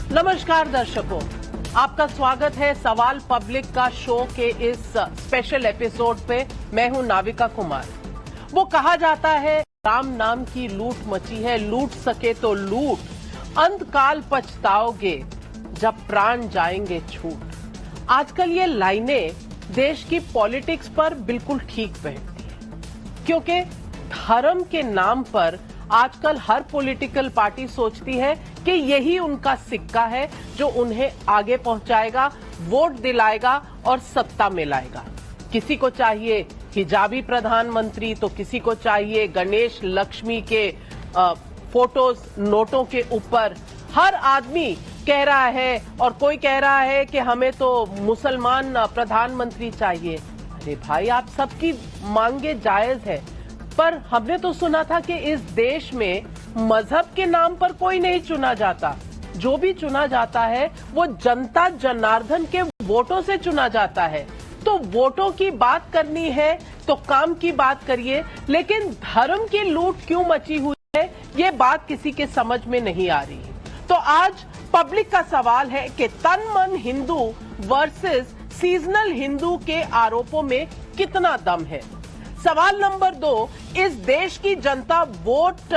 नमस्कार दर्शकों, आपका स्वागत है सवाल पब्लिक का शो के इस स्पेशल एपिसोड पे। मैं हूं नाविका कुमार। वो कहा जाता है राम नाम की लूट मची है, लूट सके तो लूट, अंतकाल पछताओगे जब प्राण जाएंगे छूट। आजकल ये लाइनें देश की पॉलिटिक्स पर बिल्कुल ठीक बैठती है, क्योंकि धर्म के नाम पर आजकल हर पॉलिटिकल पार्टी सोचती है कि यही उनका सिक्का है जो उन्हें आगे पहुंचाएगा, वोट दिलाएगा और सत्ता में लाएगा। किसी को चाहिए हिजाबी प्रधानमंत्री, तो किसी को चाहिए गणेश लक्ष्मी के फोटोज नोटों के ऊपर। हर आदमी कह रहा है और कोई कह रहा है कि हमें तो मुसलमान प्रधानमंत्री चाहिए। अरे भाई, आप सबकी मांगे जायज है, पर हमने तो सुना था कि इस देश में मजहब के नाम पर कोई नहीं चुना जाता। जो भी चुना जाता है वो जनता जनार्दन के वोटों से चुना जाता है। तो वोटों की बात करनी है तो काम की बात करिए, लेकिन धर्म की लूट क्यों मची हुई है, ये बात किसी के समझ में नहीं आ रही। तो आज पब्लिक का सवाल है कि तन मन हिंदू वर्सेस सीजनल हिंदू के आरोपों में कितना दम है। सवाल नंबर 2, इस देश की जनता वोट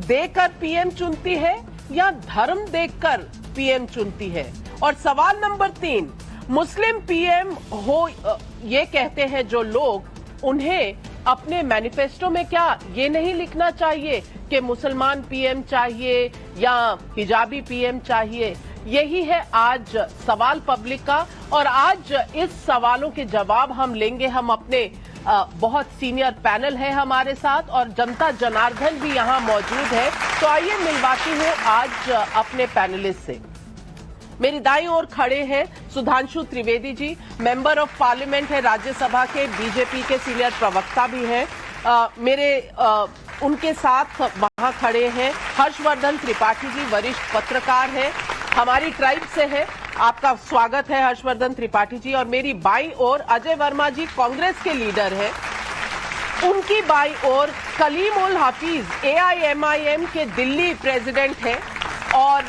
देकर पीएम चुनती है या धर्म देखकर पीएम चुनती है। और सवाल नंबर 3, मुस्लिम पीएम हो ये कहते हैं जो लोग, उन्हें अपने मैनिफेस्टो में क्या ये नहीं लिखना चाहिए कि मुसलमान पीएम चाहिए या हिजाबी पीएम चाहिए। यही है आज सवाल पब्लिक का, और आज इस सवालों के जवाब हम लेंगे। हम अपने बहुत सीनियर पैनल है हमारे साथ और जनता जनार्दन भी यहाँ मौजूद है। तो आइए मिलवाती हूँ आज अपने पैनलिस्ट से। मेरी दाईं ओर खड़े हैं Sudhanshu Trivedi ji, member of parliament है राज्यसभा के, बीजेपी के सीनियर प्रवक्ता भी हैं। उनके साथ वहां खड़े हैं हर्षवर्धन त्रिपाठी जी, वरिष्ठ पत्रकार हैं, हमारी ट्राइब से है। आपका स्वागत है हर्षवर्धन त्रिपाठी जी। और मेरी बाईं ओर अजय वर्मा जी, कांग्रेस के लीडर हैं। उनकी बाईं ओर कलीम उल हफीज, AIMIM के दिल्ली प्रेसिडेंट हैं। और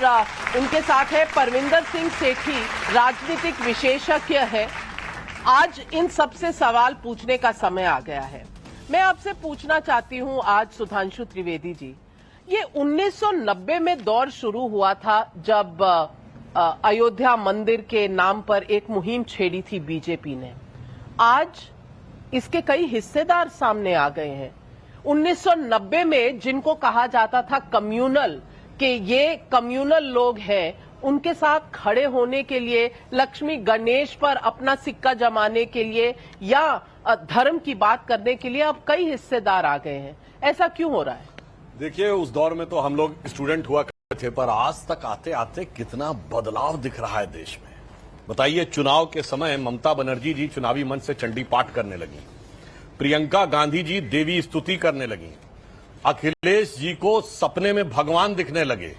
उनके साथ है परविंदर सिंह सेठी, राजनीतिक विशेषज्ञ है। आज इन सबसे सवाल पूछने का समय आ गया है। मैं आपसे पूछना चाहती हूं आज सुधांशु त्रिवेदी जी, ये 1990 में दौर शुरू हुआ था जब अयोध्या मंदिर के नाम पर एक मुहिम छेड़ी थी बीजेपी ने। आज इसके कई हिस्सेदार सामने आ गए हैं। 1990 में जिनको कहा जाता था कम्युनल, कि ये कम्युनल लोग हैं, उनके साथ खड़े होने के लिए, लक्ष्मी गणेश पर अपना सिक्का जमाने के लिए या धर्म की बात करने के लिए अब कई हिस्सेदार आ गए हैं। ऐसा क्यों हो रहा है? देखिए, उस दौर में तो हम लोग स्टूडेंट हुआ करते थे, पर आज तक आते आते कितना बदलाव दिख रहा है देश में। बताइए, चुनाव के समय ममता बनर्जी जी चुनावी मंच से चंडी पाठ करने लगी, प्रियंका गांधी जी देवी स्तुति करने लगी, अखिलेश जी को सपने में भगवान दिखने लगे,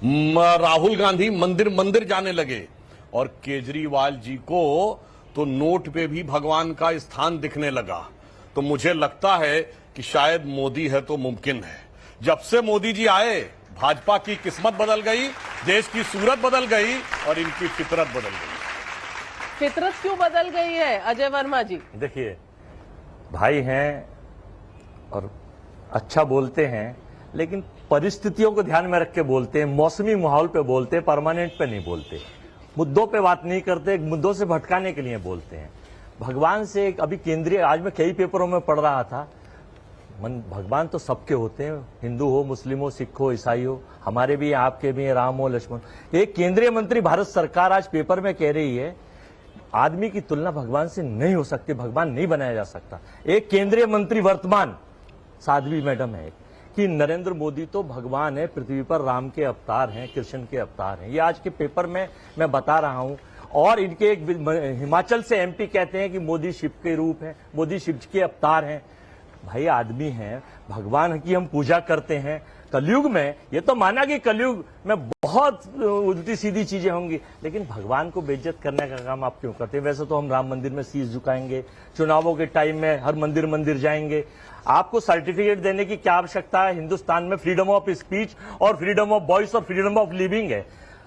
राहुल गांधी मंदिर मंदिर जाने लगे, और केजरीवाल जी को तो नोट पे भी भगवान का स्थान दिखने लगा। तो मुझे लगता है कि शायद मोदी है तो मुमकिन है। जब से मोदी जी आए, भाजपा की किस्मत बदल गई, देश की सूरत बदल गई और इनकी फितरत बदल गई। फितरत क्यों बदल गई है अजय वर्मा जी? देखिए, भाई हैं और अच्छा बोलते हैं, लेकिन परिस्थितियों को ध्यान में रख के बोलते हैं, मौसमी माहौल पे बोलते हैं, परमानेंट पे नहीं बोलते, मुद्दों पे बात नहीं करते, मुद्दों से भटकाने के लिए बोलते हैं। भगवान से अभी केंद्रीय, आज मैं कई पेपरों में पढ़ रहा था, भगवान तो सबके होते हैं, हिंदू हो, मुस्लिम हो, सिख हो, ईसाई हो, हमारे भी, आपके भी, राम हो, लक्ष्मण। एक केंद्रीय मंत्री भारत सरकार आज पेपर में कह रही है आदमी की तुलना भगवान से नहीं हो सकती, भगवान नहीं बनाया जा सकता। एक केंद्रीय मंत्री वर्तमान साध्वी मैडम है कि नरेंद्र मोदी तो भगवान है, पृथ्वी पर राम के अवतार हैं, कृष्ण के अवतार हैं। ये आज के पेपर में मैं बता रहा हूं। और इनके एक हिमाचल से MP कहते हैं कि मोदी शिव के रूप है, मोदी शिव के अवतार हैं। भाई, आदमी हैं, भगवान की हम पूजा करते हैं। कलयुग में ये तो माना कि कलयुग में बहुत उल्टी सीधी चीजें होंगी, लेकिन भगवान को बेइज्जत करने का काम आप क्यों करते हैं? वैसे तो हम राम मंदिर में शीश झुकाएंगे, चुनावों के टाइम में हर मंदिर मंदिर जाएंगे। आपको सर्टिफिकेट देने की क्या आवश्यकता है? हिंदुस्तान में फ्रीडम ऑफ स्पीच और फ्रीडम ऑफ वॉइस और फ्रीडम ऑफ लिविंग है।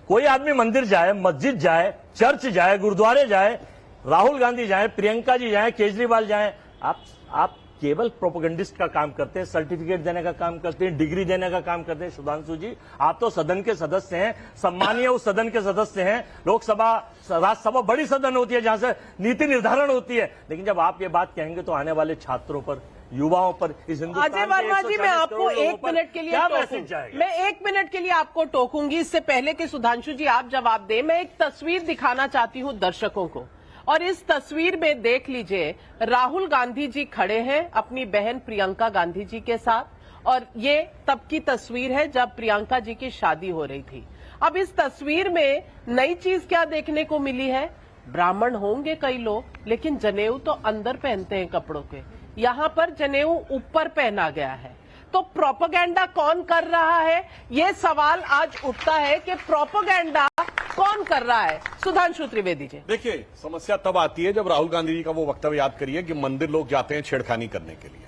कोई आदमी मंदिर जाए, मस्जिद जाए, चर्च जाए, गुरुद्वारे जाए, राहुल गांधी जाए, प्रियंका जी जाए, केजरीवाल जाए, आप केवल प्रोपेगेंडिस्ट का काम करते हैं, सर्टिफिकेट देने का काम करते हैं, डिग्री देने का काम करते हैं। सुधांशु जी, आप तो सदन के सदस्य हैं, सम्मानीय उस सदन के सदस्य हैं। लोकसभा, राज्यसभा बड़ी सदन होती है जहां से नीति निर्धारण होती है, लेकिन जब आप ये बात कहेंगे तो आने वाले छात्रों पर, युवाओं पर, इस हिंदुस्तान अजय वर्मा जी, मैं आपको एक मिनट के लिए क्या मैसेज जाएगा? मैं एक मिनट के लिए आपको टोकूंगी। इससे पहले कि सुधांशु जी आप जवाब दें, मैं एक तस्वीर दिखाना चाहती हूं दर्शकों को। और इस तस्वीर में देख लीजिए, राहुल गांधी जी खड़े हैं अपनी बहन प्रियंका गांधी जी के साथ, और ये तब की तस्वीर है जब प्रियंका जी की शादी हो रही थी। अब इस तस्वीर में नई चीज क्या देखने को मिली है? ब्राह्मण होंगे कई लोग, लेकिन जनेऊ तो अंदर पहनते हैं कपड़ों के, यहां पर जनेऊ ऊपर पहना गया है। तो प्रोपेगेंडा कौन कर रहा है? ये सवाल आज उठता है कि प्रोपेगेंडा कौन कर रहा है? सुधांशु त्रिवेदी जी, देखिए, समस्या तब आती है जब राहुल गांधी जी का वो वक्तव्य याद करिए कि मंदिर लोग जाते हैं छेड़खानी करने के लिए।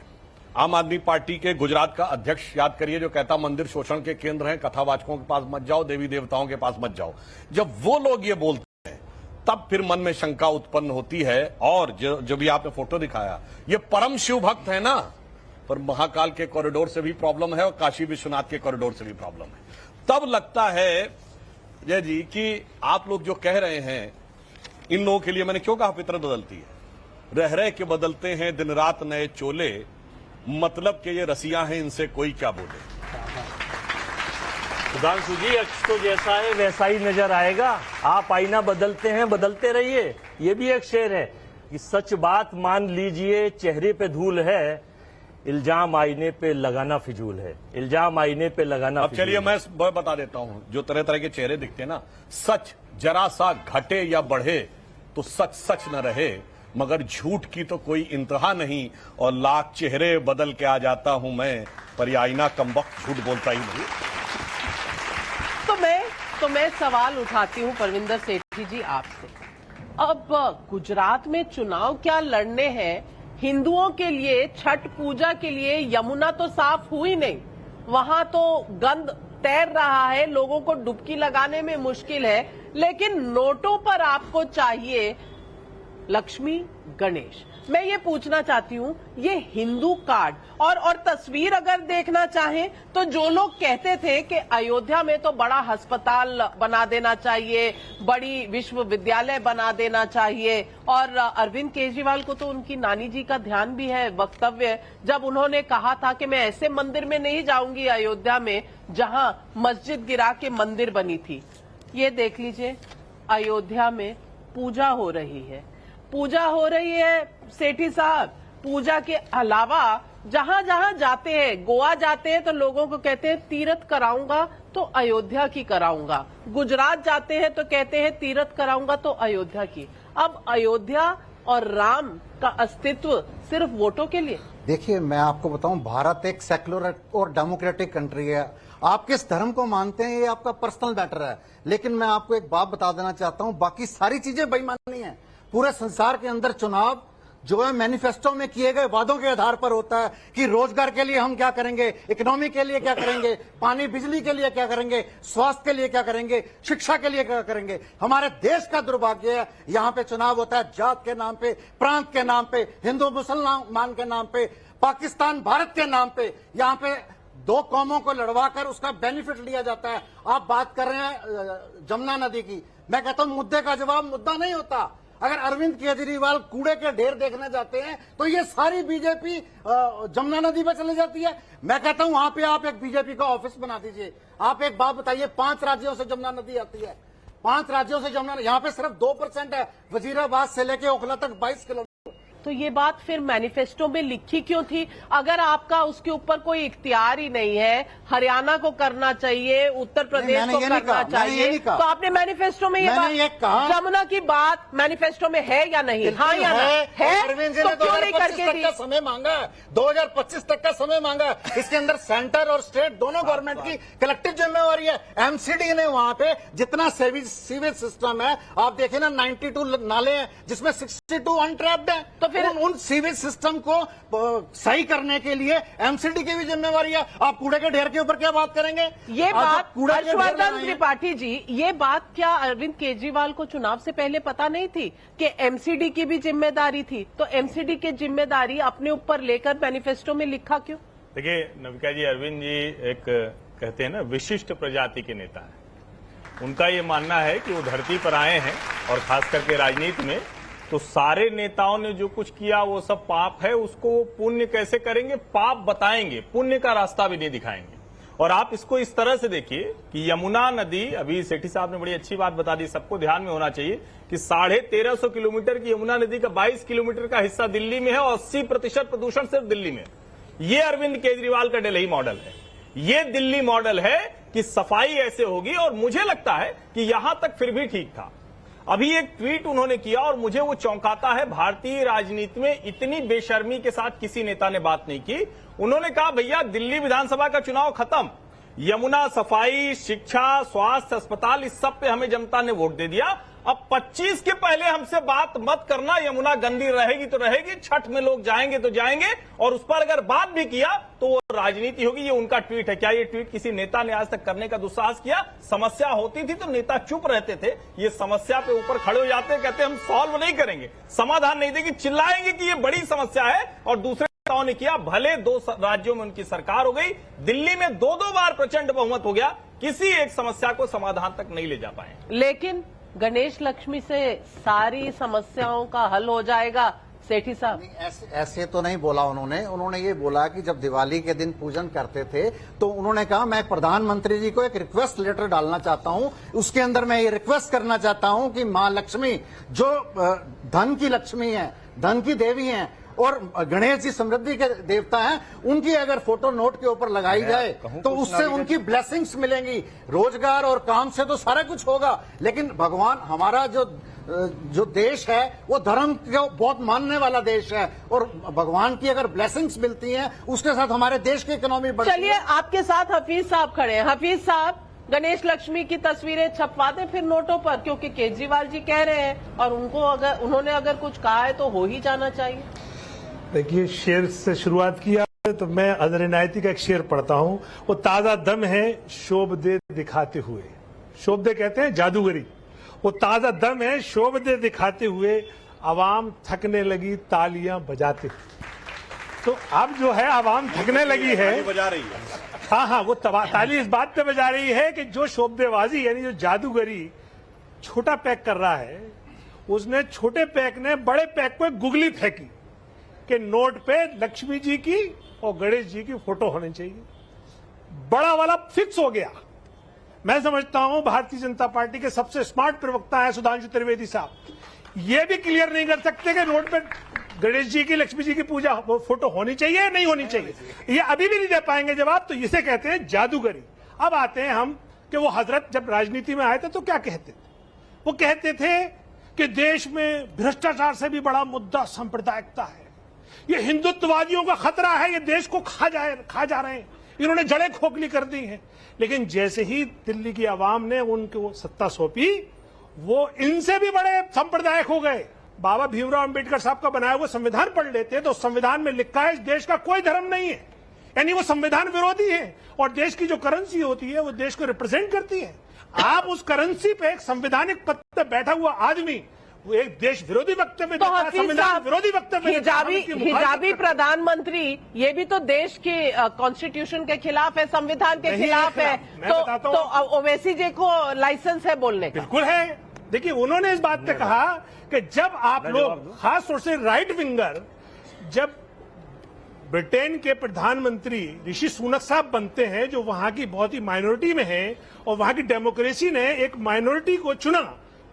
आम आदमी पार्टी के गुजरात का अध्यक्ष याद करिए जो कहता मंदिर शोषण के केंद्र हैं, कथावाचकों के पास मत जाओ, देवी देवताओं के पास मत जाओ। जब वो लोग ये बोलते हैं तब फिर मन में शंका उत्पन्न होती है। और जो भी आपने फोटो दिखाया, ये परम शिव भक्त है ना, पर महाकाल के कॉरिडोर से भी प्रॉब्लम है और काशी विश्वनाथ के कॉरिडोर से भी प्रॉब्लम है। तब लगता है जय जी कि आप लोग जो कह रहे हैं, इन लोगों के लिए मैंने क्यों कहा फितरत बदलती है, रह रह के बदलते हैं दिन रात नए चोले, मतलब कि ये रसिया हैं इनसे कोई क्या बोले। सुधांशु जी, अक्ष तो जैसा है वैसा ही नजर आएगा। आप आईना बदलते हैं, बदलते रहिए। ये भी एक शेर है कि सच बात मान लीजिए, चेहरे पे धूल है, इल्जाम आईने पे लगाना फिजूल है। इल्जाम आईने पे लगाना अब चलिए मैं बता देता हूं, जो तरह तरह के चेहरे दिखते हैं ना, सच जरा सा घटे या बढ़े तो सच सच न रहे, मगर झूठ की तो कोई इंतहा नहीं, और लाख चेहरे बदल के आ जाता हूं मैं, पर ये आईना कमबख्त झूठ बोलता ही नहीं। तो मैं सवाल उठाती हूं परविंदर सेठी जी आपसे। अब गुजरात में चुनाव क्या लड़ने हैं? हिंदुओं के लिए छठ पूजा के लिए यमुना तो साफ हुई नहीं, वहां तो गंद तैर रहा है, लोगों को डुबकी लगाने में मुश्किल है, लेकिन नोटों पर आपको चाहिए लक्ष्मी गणेश। मैं ये पूछना चाहती हूँ, ये हिंदू कार्ड और तस्वीर अगर देखना चाहें तो जो लोग कहते थे कि अयोध्या में तो बड़ा अस्पताल बना देना चाहिए, बड़ी विश्वविद्यालय बना देना चाहिए, और अरविंद केजरीवाल को तो उनकी नानी जी का ध्यान भी है वक्तव्य, जब उन्होंने कहा था कि मैं ऐसे मंदिर में नहीं जाऊंगी अयोध्या में जहां मस्जिद गिरा के मंदिर बनी थी। ये देख लीजिए, अयोध्या में पूजा हो रही है, पूजा हो रही है सेठी साहब। पूजा के अलावा जहां जहां जाते हैं, गोवा जाते हैं तो लोगों को कहते हैं तीर्थ कराऊंगा तो अयोध्या की कराऊंगा, गुजरात जाते हैं तो कहते हैं तीर्थ कराऊंगा तो अयोध्या की। अब अयोध्या और राम का अस्तित्व सिर्फ वोटों के लिए? देखिए, मैं आपको बताऊं, भारत एक सेक्युलर और डेमोक्रेटिक कंट्री है। आप किस धर्म को मानते हैं ये आपका पर्सनल मैटर है, लेकिन मैं आपको एक बात बता देना चाहता हूं, बाकी सारी चीजें बेईमानी है। पूरे संसार के अंदर चुनाव जो है मैनिफेस्टो में किए गए वादों के आधार पर होता है कि रोजगार के लिए हम क्या करेंगे, इकोनॉमी के लिए क्या करेंगे, पानी बिजली के लिए क्या करेंगे, स्वास्थ्य के लिए क्या करेंगे, शिक्षा के लिए क्या करेंगे। हमारे देश का दुर्भाग्य है, यहाँ पे चुनाव होता है जात के नाम पे, प्रांत के नाम पे, हिंदू मुसलमान के नाम पे, पाकिस्तान भारत के नाम पे। यहाँ पे दो कौमों को लड़वाकर उसका बेनिफिट लिया जाता है। आप बात कर रहे हैं जमुना नदी की, मैं कहता हूं मुद्दे का जवाब मुद्दा नहीं होता। अगर अरविंद केजरीवाल कूड़े के ढेर देखने जाते हैं तो ये सारी बीजेपी जमुना नदी पर चली जाती है। मैं कहता हूं वहां पे आप एक बीजेपी का ऑफिस बना दीजिए। आप एक बात बताइए, 5 राज्यों से जमुना नदी आती है, 5 राज्यों से जमुना, यहाँ पे सिर्फ 2% है, वजीराबाद से लेके ओखला तक 22 किलोमीटर। तो ये बात फिर मैनिफेस्टो में लिखी क्यों थी? अगर आपका उसके ऊपर कोई इख्तियार ही नहीं है, हरियाणा को करना चाहिए, उत्तर प्रदेश को करना चाहिए, तो आपने मैनिफेस्टो में ये बात, जमुना की बात मैनिफेस्टो में है या नहीं? हाँ या है? अरविंद जी ने 2025 तक का समय मांगा है, 2025 तक का समय मांगा है। इसके अंदर सेंटर और स्टेट दोनों गवर्नमेंट की कलेक्टिव जिम्मेवारी है। एमसीडी ने वहां पे जितना सीवेज सिस्टम है, आप देखिए ना, 92 नाले हैं जिसमें 62 अनट्रैप्ड है। तो फिर उन सीवेज सिस्टम को सही करने के लिए एमसीडी की भी जिम्मेवारी है। आप कूड़े के ढेर के ऊपर क्या बात करेंगे? ये आज बात आप कूड़े के ढेर हर्षवर्धन बनाएं। त्रिपाठी जी, ये बात क्या अरविंद केजरीवाल को चुनाव से पहले पता नहीं थी कि एमसीडी की भी जिम्मेदारी थी? तो एमसीडी की जिम्मेदारी अपने ऊपर लेकर मैनिफेस्टो में लिखा क्यों? देखिए नविका जी, अरविंद जी एक कहते हैं ना विशिष्ट प्रजाति के नेता है। उनका ये मानना है कि वो धरती पर आए हैं और खास करके राजनीति में, तो सारे नेताओं ने जो कुछ किया वो सब पाप है, उसको वो पुण्य कैसे करेंगे? पाप बताएंगे, पुण्य का रास्ता भी नहीं दिखाएंगे। और आप इसको इस तरह से देखिए कि यमुना नदी, अभी सेठी साहब ने बड़ी अच्छी बात बता दी, सबको ध्यान में होना चाहिए कि 1350 किलोमीटर की यमुना नदी का 22 किलोमीटर का हिस्सा दिल्ली में है और 80% प्रदूषण सिर्फ दिल्ली में। ये अरविंद केजरीवाल का दिल्ली मॉडल है। ये दिल्ली मॉडल है कि सफाई ऐसे होगी। और मुझे लगता है कि यहां तक फिर भी ठीक था। अभी एक ट्वीट उन्होंने किया और मुझे वो चौंकाता है। भारतीय राजनीति में इतनी बेशर्मी के साथ किसी नेता ने बात नहीं की। उन्होंने कहा भैया दिल्ली विधानसभा का चुनाव खत्म, यमुना, सफाई, शिक्षा, स्वास्थ्य, अस्पताल, इस सब पे हमें जनता ने वोट दे दिया। अब 25 के पहले हमसे बात मत करना, यमुना गंदी रहेगी तो रहेगी, छठ में लोग जाएंगे तो जाएंगे, और उस पर अगर बात भी किया तो वो राजनीति होगी। ये उनका ट्वीट है। क्या ये ट्वीट किसी नेता ने आज तक करने का दुस्साहस किया? समस्या होती थी तो नेता चुप रहते थे, ये समस्या पे ऊपर खड़े हो जाते, कहते हम सॉल्व नहीं करेंगे, समाधान नहीं देंगे, चिल्लाएंगे कि ये बड़ी समस्या है। और दूसरे नेताओं ने किया, भले 2 राज्यों में उनकी सरकार हो गई, दिल्ली में 2-2 बार प्रचंड बहुमत हो गया, किसी एक समस्या को समाधान तक नहीं ले जा पाए। लेकिन गणेश लक्ष्मी से सारी समस्याओं का हल हो जाएगा, सेठी साहब? ऐसे तो नहीं बोला उन्होंने ये बोला कि जब दिवाली के दिन पूजन करते थे तो उन्होंने कहा मैं प्रधानमंत्री जी को एक रिक्वेस्ट लेटर डालना चाहता हूं, उसके अंदर मैं ये रिक्वेस्ट करना चाहता हूं कि मां लक्ष्मी जो धन की लक्ष्मी है, धन की देवी हैं, और गणेश जी समृद्धि के देवता हैं, उनकी अगर फोटो नोट के ऊपर लगाई जाए तो उससे उनकी ब्लेसिंग्स मिलेंगी। रोजगार और काम से तो सारा कुछ होगा, लेकिन भगवान, हमारा जो देश है वो धर्म को बहुत मानने वाला देश है, और भगवान की अगर ब्लेसिंग्स मिलती हैं उसके साथ हमारे देश की इकोनॉमी बढ़ती है। चलिए, आपके साथ हफीज साहब खड़े हैं। हफीज साहब, गणेश लक्ष्मी की तस्वीरें छपवा दें फिर नोटों पर, क्योंकि केजरीवाल जी कह रहे हैं और उन्होंने अगर कुछ कहा है तो हो ही जाना चाहिए। देखिए, शेर से शुरुआत किया तो मैं अदर इनायती का एक शेर पढ़ता हूं। वो ताजा दम है शोभ दे दिखाते हुए, शोभ दे कहते हैं जादूगरी, वो ताजा दम है शोभ दे दिखाते हुए, आवाम थकने लगी तालियां बजाते हुए। तो अब जो है आवाम थकने लगी है, बजा रही है। हाँ, वो ताली इस बात पे बजा रही है कि जो शोभदेबाजी यानी जो जादूगरी छोटा पैक कर रहा है, उसने छोटे पैक ने बड़े पैक पे गुगली फेंकी कि नोट पे लक्ष्मी जी की और गणेश जी की फोटो होनी चाहिए। बड़ा वाला फिक्स हो गया। मैं समझता हूं भारतीय जनता पार्टी के सबसे स्मार्ट प्रवक्ता है सुधांशु त्रिवेदी साहब, ये भी क्लियर नहीं कर सकते कि नोट पे गणेश जी की, लक्ष्मी जी की पूजा फोटो होनी चाहिए या नहीं होनी चाहिए। ये अभी भी नहीं दे पाएंगे जवाब, तो इसे कहते हैं जादूगरी। अब आते हैं हम कि वो हजरत जब राजनीति में आए थे तो क्या कहते थे? वो कहते थे कि देश में भ्रष्टाचार से भी बड़ा मुद्दा सांप्रदायिकता है, ये हिंदुत्ववादियों का खतरा है, ये देश को खा जा रहे हैं, इन्होंने जड़ें खोखली कर दी हैं। लेकिन जैसे ही दिल्ली की आवाम ने उनको सत्ता सौंपी, वो इनसे भी बड़े सांप्रदायिक हो गए। बाबा भीमराव अंबेडकर साहब का बनाया हुआ संविधान पढ़ लेते तो संविधान में लिखा है इस देश का कोई धर्म नहीं है, यानी वो संविधान विरोधी है। और देश की जो करेंसी होती है वो देश को रिप्रेजेंट करती है। आप उस करेंसी पे एक संवैधानिक पद पे बैठा हुआ आदमी वो एक देश विरोधी वक्तव्य देता है, संविधान विरोधी वक्तव्य, हिजाबी प्रधानमंत्री, ये भी तो देश के कॉन्स्टिट्यूशन के खिलाफ है, संविधान के खिलाफ है। तो ओवैसी जी को लाइसेंस है बोलने का? बिल्कुल है। देखिए, उन्होंने इस बात पे कहा कि जब आप लोग, खास तौर से राइट विंगर, जब ब्रिटेन के प्रधानमंत्री ऋषि सुनक साहब बनते हैं, जो वहां की बहुत ही माइनॉरिटी में है, और वहां की डेमोक्रेसी ने एक माइनॉरिटी को चुना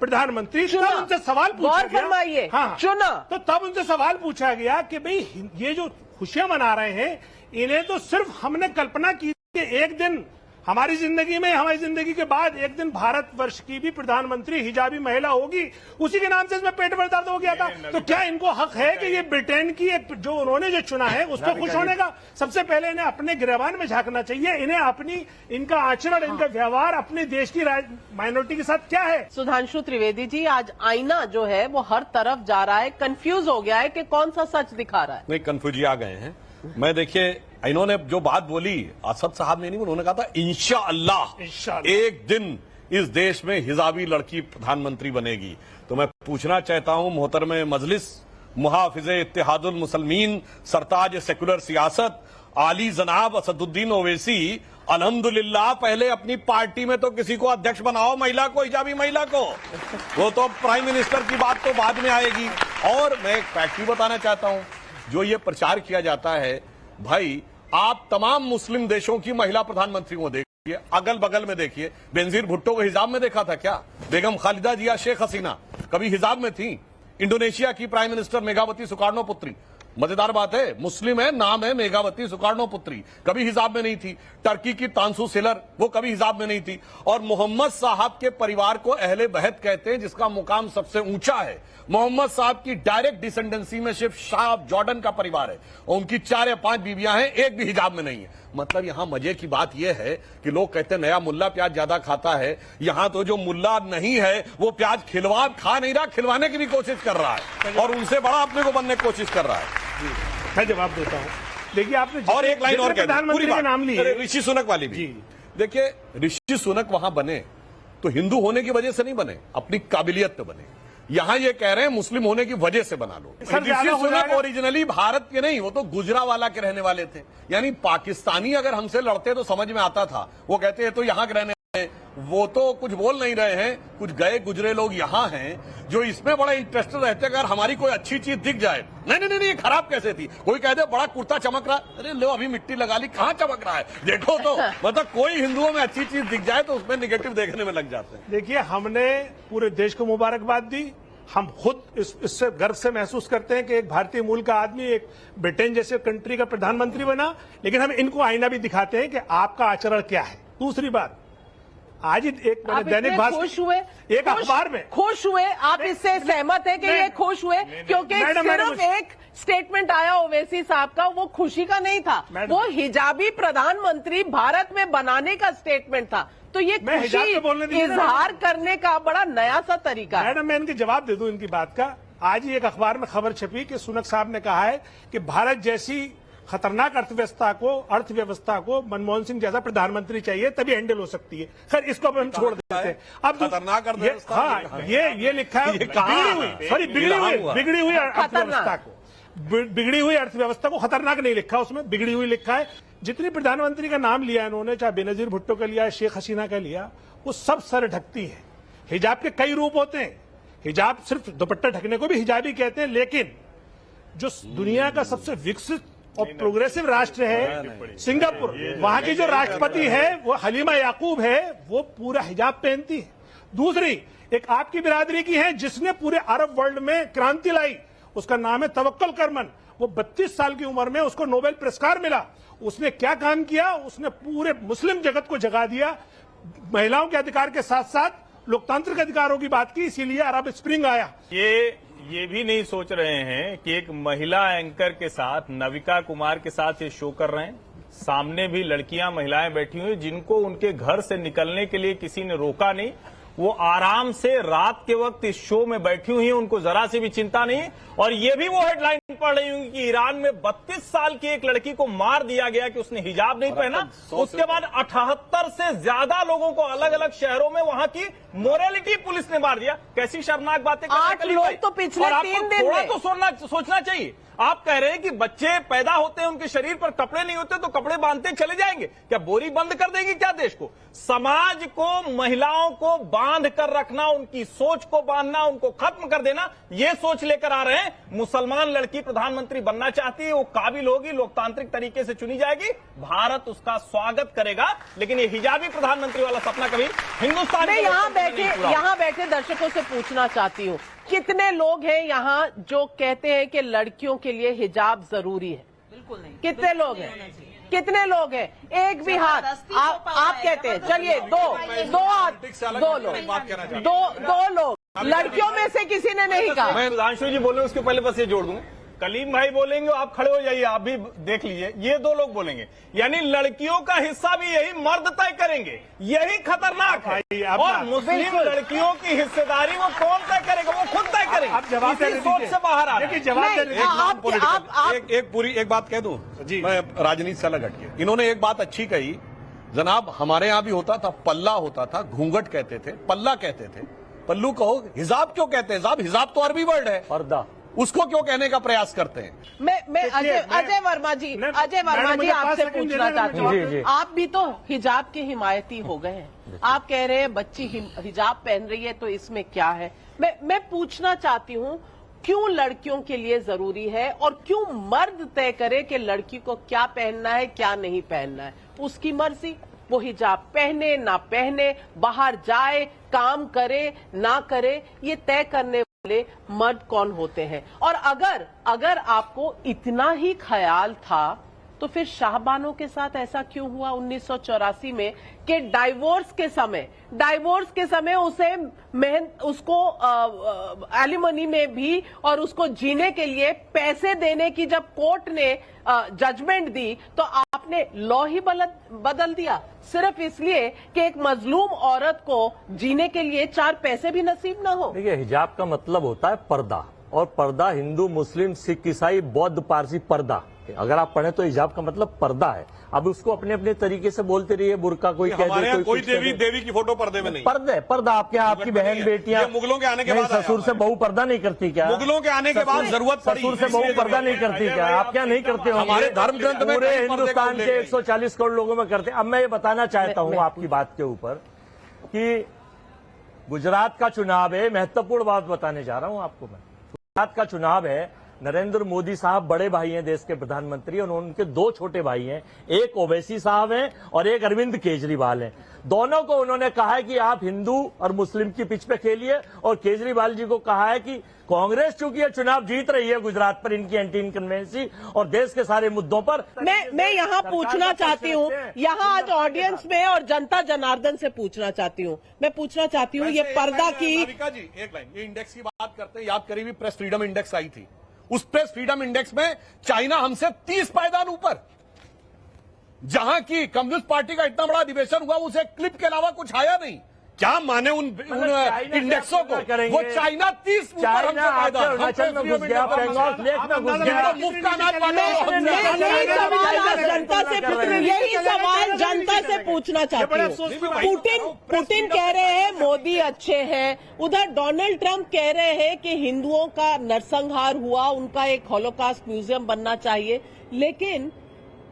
प्रधानमंत्री, तब उनसे सवाल पूछा गया, हाँ, चुना, तो तब उनसे सवाल पूछा गया कि भाई ये जो खुशियां मना रहे हैं, इन्हें तो सिर्फ हमने कल्पना की कि एक दिन हमारी जिंदगी के बाद एक दिन भारतवर्ष की भी प्रधानमंत्री हिजाबी महिला होगी। उसी के नाम से इसमें पेट में दर्द हो गया था। तो क्या इनको हक है कि ये ब्रिटेन की जो उन्होंने जो चुना है उस पर खुश होने का? सबसे पहले इन्हें अपने गिरबान में झांकना चाहिए। इन्हें इनका आचरण, इनका व्यवहार अपने देश की माइनॉरिटी के साथ क्या है? सुधांशु त्रिवेदी जी, आज आईना जो है वो हर तरफ जा रहा है, कंफ्यूज हो गया है कि कौन सा सच दिखा रहा है। नहीं, कंफ्यूज आ गए हैं। मैं देखिए, इन्होंने जो बात बोली, असद साहब ने नहीं, उन्होंने कहा था इंशाअल्लाह एक दिन इस देश में हिजाबी लड़की प्रधानमंत्री बनेगी। तो मैं पूछना चाहता हूं मोहतरम मजलिस, मुहाफिज़े इत्तेहादुल मुसलमीन, सरताज सेकुलर सियासत, आली जनाब असदुद्दीन ओवैसी, अल्हम्दुलिल्लाह पहले अपनी पार्टी में तो किसी को अध्यक्ष बनाओ, महिला को, हिजाबी महिला को। वो तो प्राइम मिनिस्टर की बात तो बाद में आएगी। और मैं एक फैक्ट भी बताना चाहता हूं, जो ये प्रचार किया जाता है, भाई आप तमाम मुस्लिम देशों की महिला प्रधानमंत्री को देखिए, अगल बगल में देखिए। बेनजीर भुट्टो को हिजाब में देखा था क्या? बेगम खालिदा जिया शेख हसीना कभी हिजाब में थी? इंडोनेशिया की प्राइम मिनिस्टर मेघावती सुकार्णो पुत्री, मजेदार बात है, मुस्लिम है, नाम है मेघावती सुकार्णो पुत्री, कभी हिजाब में नहीं थी। टर्की की तांसू सेलर, वो कभी हिजाब में नहीं थी। और मोहम्मद साहब के परिवार को अहले बहत कहते हैं, जिसका मुकाम सबसे ऊंचा है। मोहम्मद साहब की डायरेक्ट डिसेंडेंसी में सिर्फ शाह जॉर्डन का परिवार है और उनकी 4 या 5 बीवियां हैं, एक भी हिजाब में नहीं है। मतलब यहां मजे की बात यह है कि लोग कहते हैं नया मुल्ला प्याज ज्यादा खाता है। यहां तो जो मुल्ला नहीं है वो प्याज खा नहीं रहा, खिलवाने की भी कोशिश कर रहा है और उनसे बड़ा अपने को बनने की कोशिश कर रहा है। मैं जवाब देता हूं। देखिए, आपने और एक लाइन और प्रधानमंत्री का नाम लिया, ऋषि सुनक वाली भी। देखिए, ऋषि सुनक वहां बने तो हिंदू होने की वजह से नहीं बने, अपनी काबिलियत पे बने। यहां ये कह रहे हैं मुस्लिम होने की वजह से बना लो। ऋषि सुनक ओरिजिनली भारत के नहीं, वो तो गुजरावाला के रहने वाले थे। यानी पाकिस्तानी अगर हमसे लड़ते तो समझ में आता था। वो कहते हैं तो यहां के रहने, वो तो कुछ बोल नहीं रहे हैं। कुछ गए गुजरे लोग यहां हैं जो इसमें बड़ा इंटरेस्टेड रहते हैं। अगर हमारी कोई अच्छी चीज दिख जाए, नहीं ये खराब कैसे थी, कोई कह दे बड़ा कुर्ता चमक रहा है, अरे लो अभी मिट्टी लगा ली, कहां चमक रहा है देखो तो। मतलब कोई हिंदुओं में अच्छी चीज दिख जाए तो उसमें निगेटिव देखने में लग जाते हैं। देखिए, हमने पूरे देश को मुबारकबाद दी। हम खुद इससे गर्व से महसूस करते हैं कि एक भारतीय मूल का आदमी एक ब्रिटेन जैसे कंट्री का प्रधानमंत्री बना। लेकिन हम इनको आईना भी दिखाते हैं कि आपका आचरण क्या है। दूसरी बात, आज एक दैनिक भास्कर खुश हुए, एक अखबार में खुश हुए, आप इससे सहमत हैं कि ये खुश हुए? क्योंकि सिर्फ एक स्टेटमेंट आया ओवैसी साहब का, वो खुशी का नहीं था, वो हिजाबी प्रधानमंत्री भारत में बनाने का स्टेटमेंट था। तो ये खुशी इजहार करने का बड़ा नया सा तरीका है। मैडम, मैं इनके जवाब दे दूं इनकी बात का। आज ही एक अखबार में खबर छपी कि सुनक साहब ने कहा है कि भारत जैसी खतरनाक अर्थव्यवस्था को मनमोहन सिंह जैसा प्रधानमंत्री चाहिए, तभी हैंडल हो सकती है। खैर, इसको अब हम छोड़ देते हैं। अब खतरनाक अर्थव्यवस्था, हाँ, ये लिखा है बिगड़ी हुई अर्थव्यवस्था को खतरनाक नहीं लिखा, उसमें बिगड़ी हुई लिखा है। जितनी प्रधानमंत्री का नाम लिया इन्होंने, चाहे बेनजीर भुट्टो का लिया, शेख हसीना का लिया, वो सब सर ढकती है। हिजाब के कई रूप होते हैं। हिजाब सिर्फ दुपट्टा ढकने को भी हिजाबी कहते हैं। लेकिन जो दुनिया का सबसे विकसित और प्रोग्रेसिव राष्ट्र है सिंगापुर, वहां की जो राष्ट्रपति है वो हलीमा याकूब है, वो पूरा हिजाब पहनती है। दूसरी एक आपकी बिरादरी की है जिसने पूरे अरब वर्ल्ड में क्रांति लाई, उसका नाम है तवक्कुल करमन। वो 32 साल की उम्र में उसको नोबेल पुरस्कार मिला। उसने क्या काम किया? उसने पूरे मुस्लिम जगत को जगा दिया। महिलाओं के अधिकार के साथ साथ लोकतांत्रिक अधिकारों की बात की, इसीलिए अरब स्प्रिंग आया। ये भी नहीं सोच रहे हैं कि एक महिला एंकर के साथ, नविका कुमार के साथ ये शो कर रहे हैं। सामने भी लड़कियां, महिलाएं बैठी हुई जिनको उनके घर से निकलने के लिए किसी ने रोका नहीं। वो आराम से रात के वक्त इस शो में बैठी हुई हैं, उनको जरा सी भी चिंता नहीं। और ये भी वो हेडलाइन पढ़ रही होंगी कि ईरान में 32 साल की एक लड़की को मार दिया गया कि उसने हिजाब नहीं पहना। उसके बाद 78 से ज्यादा लोगों को अलग अलग शहरों में वहां की मोरालिटी पुलिस ने मार दिया। कैसी शर्मनाक बातें 8 लोग तो पिछले 3 दिन थोड़ा तो सोचना चाहिए। आप कह रहे हैं कि बच्चे पैदा होते हैं, उनके शरीर पर कपड़े नहीं होते तो कपड़े बांधते चले जाएंगे, क्या बोरी बंद कर देंगे क्या देश को? समाज को, महिलाओं को बांध कर रखना, उनकी सोच को बांधना, उनको खत्म कर देना, ये सोच लेकर आ रहे हैं। मुसलमान लड़की प्रधानमंत्री बनना चाहती है, वो काबिल होगी, लोकतांत्रिक तरीके से चुनी जाएगी, भारत उसका स्वागत करेगा। लेकिन ये हिजाबी प्रधानमंत्री वाला सपना कभी हिंदुस्तान में यहाँ बैठे दर्शकों से पूछना चाहती हूँ, कितने लोग हैं यहाँ जो कहते हैं कि लड़कियों के लिए हिजाब जरूरी है? बिल्कुल नहीं। कितने लोग हैं? कितने लोग हैं? एक भी हाथ। आप कहते हैं, चलिए दो लोग, दो लोग, लड़कियों में से किसी ने नहीं कहा। मैं सुधांशु जी बोले उसके पहले बस ये जोड़ दूंगा, कलीम भाई बोलेंगे, आप खड़े हो जाइए, आप भी देख लीजिए, ये दो लोग बोलेंगे, यानी लड़कियों का हिस्सा भी यही मर्द तय करेंगे। यही खतरनाक है। और मुस्लिम लड़कियों की हिस्सेदारी वो कौन तय करेगा? वो खुद तय करेगा। आप जवाब दे सोच से बाहर आ रहे हैं। एक बात कह दूं, मैं राजनीति से अलग हटके, इन्होंने एक बात अच्छी कही जनाब, हमारे यहाँ भी होता था, पल्ला होता था, घूंघट कहते थे, पल्ला कहते थे, पल्लू कहो, हिजाब क्यों कहते हैं? हिजाब तो अरबी वर्ड है, पर्दा, उसको क्यों कहने का प्रयास करते हैं? मैं अजय वर्मा जी आपसे पूछना चाहती हूँ, आप भी तो हिजाब के हिमायती हो गए हैं। आप कह रहे हैं बच्ची हिजाब पहन रही है तो इसमें क्या है? मैं पूछना चाहती हूँ, क्यों लड़कियों के लिए जरूरी है और क्यों मर्द तय करे कि लड़की को क्या पहनना है क्या नहीं पहनना है? उसकी मर्जी, वो हिजाब पहने ना पहने, बाहर जाए, काम करे ना करे, ये तय करने वाले मर्द कौन होते हैं? और अगर आपको इतना ही ख्याल था तो फिर शाहबानों के साथ ऐसा क्यों हुआ 1984 में कि डाइवोर्स के समय उसको एलिमनी में भी और उसको जीने के लिए पैसे देने की जब कोर्ट ने जजमेंट दी तो आपने लॉ ही बदल दिया सिर्फ इसलिए कि एक मजलूम औरत को जीने के लिए 4 पैसे भी नसीब ना हो? देखिए, हिजाब का मतलब होता है पर्दा, और पर्दा हिंदू, मुस्लिम, सिख, ईसाई, बौद्ध, पारसी पर्दा। अगर आप पढ़ें तो हिजाब का मतलब पर्दा है। अब उसको अपने अपने तरीके से बोलते रहिए, बुर्का कोई कह दे, कोई देवी की फोटो पर्दे में नहीं। पर्दा आपके यहाँ, आपकी बहन बेटियां मुगलों के आने के बाद ससुर से बहू पर्दा नहीं करती क्या? मुगलों के आने के बाद जरूरत पड़ी, ससुर से बहू पर्दा नहीं करती क्या? आप क्या नहीं करते हो? हमारे धर्म ग्रंथ में पूरे हिंदुस्तान के 140 करोड़ लोगों में करते। अब मैं ये बताना चाहता हूँ आपकी बात के ऊपर कि गुजरात का चुनाव है, महत्वपूर्ण बात बताने जा रहा हूँ आपको मैं। गुजरात का चुनाव है, नरेंद्र मोदी साहब बड़े भाई हैं देश के प्रधानमंत्री, और उनके 2 छोटे भाई हैं, एक ओवैसी साहब हैं और एक अरविंद केजरीवाल हैं। दोनों को उन्होंने कहा है कि आप हिंदू और मुस्लिम की पिच पे खेलिए, और केजरीवाल जी को कहा है कि कांग्रेस चूंकि ये चुनाव जीत रही है गुजरात पर इनकी एंटी इनकन्वेंसी और देश के सारे मुद्दों पर। मैं यहाँ पूछना चाहती हूँ, यहाँ आज ऑडियंस में और जनता जनार्दन से पूछना चाहती हूँ, ये पर्दा की जी एक लाइन, ये इंडेक्स की बात करते हैं, याद करीबी प्रेस फ्रीडम इंडेक्स आई थी, उस प्रेस फ्रीडम इंडेक्स में चाइना हमसे 30 पायदान ऊपर। जहां की कम्युनिस्ट पार्टी का इतना बड़ा अधिवेशन हुआ, उसे क्लिप के अलावा कुछ आया नहीं। क्या माने उन इंडेक्सों को? वो चाइना 30 ऊपर हमसे पायदान। अरुणाचल में घुस गया, बंगाल लेक में घुस गया। यही सवाल जनता से पूछना चाहती हूँ। पुतिन कह रहे हैं मोदी अच्छे हैं, उधर डोनाल्ड ट्रंप कह रहे हैं कि हिंदुओं का नरसंहार हुआ, उनका एक हॉलोकॉस्ट म्यूजियम बनना चाहिए। लेकिन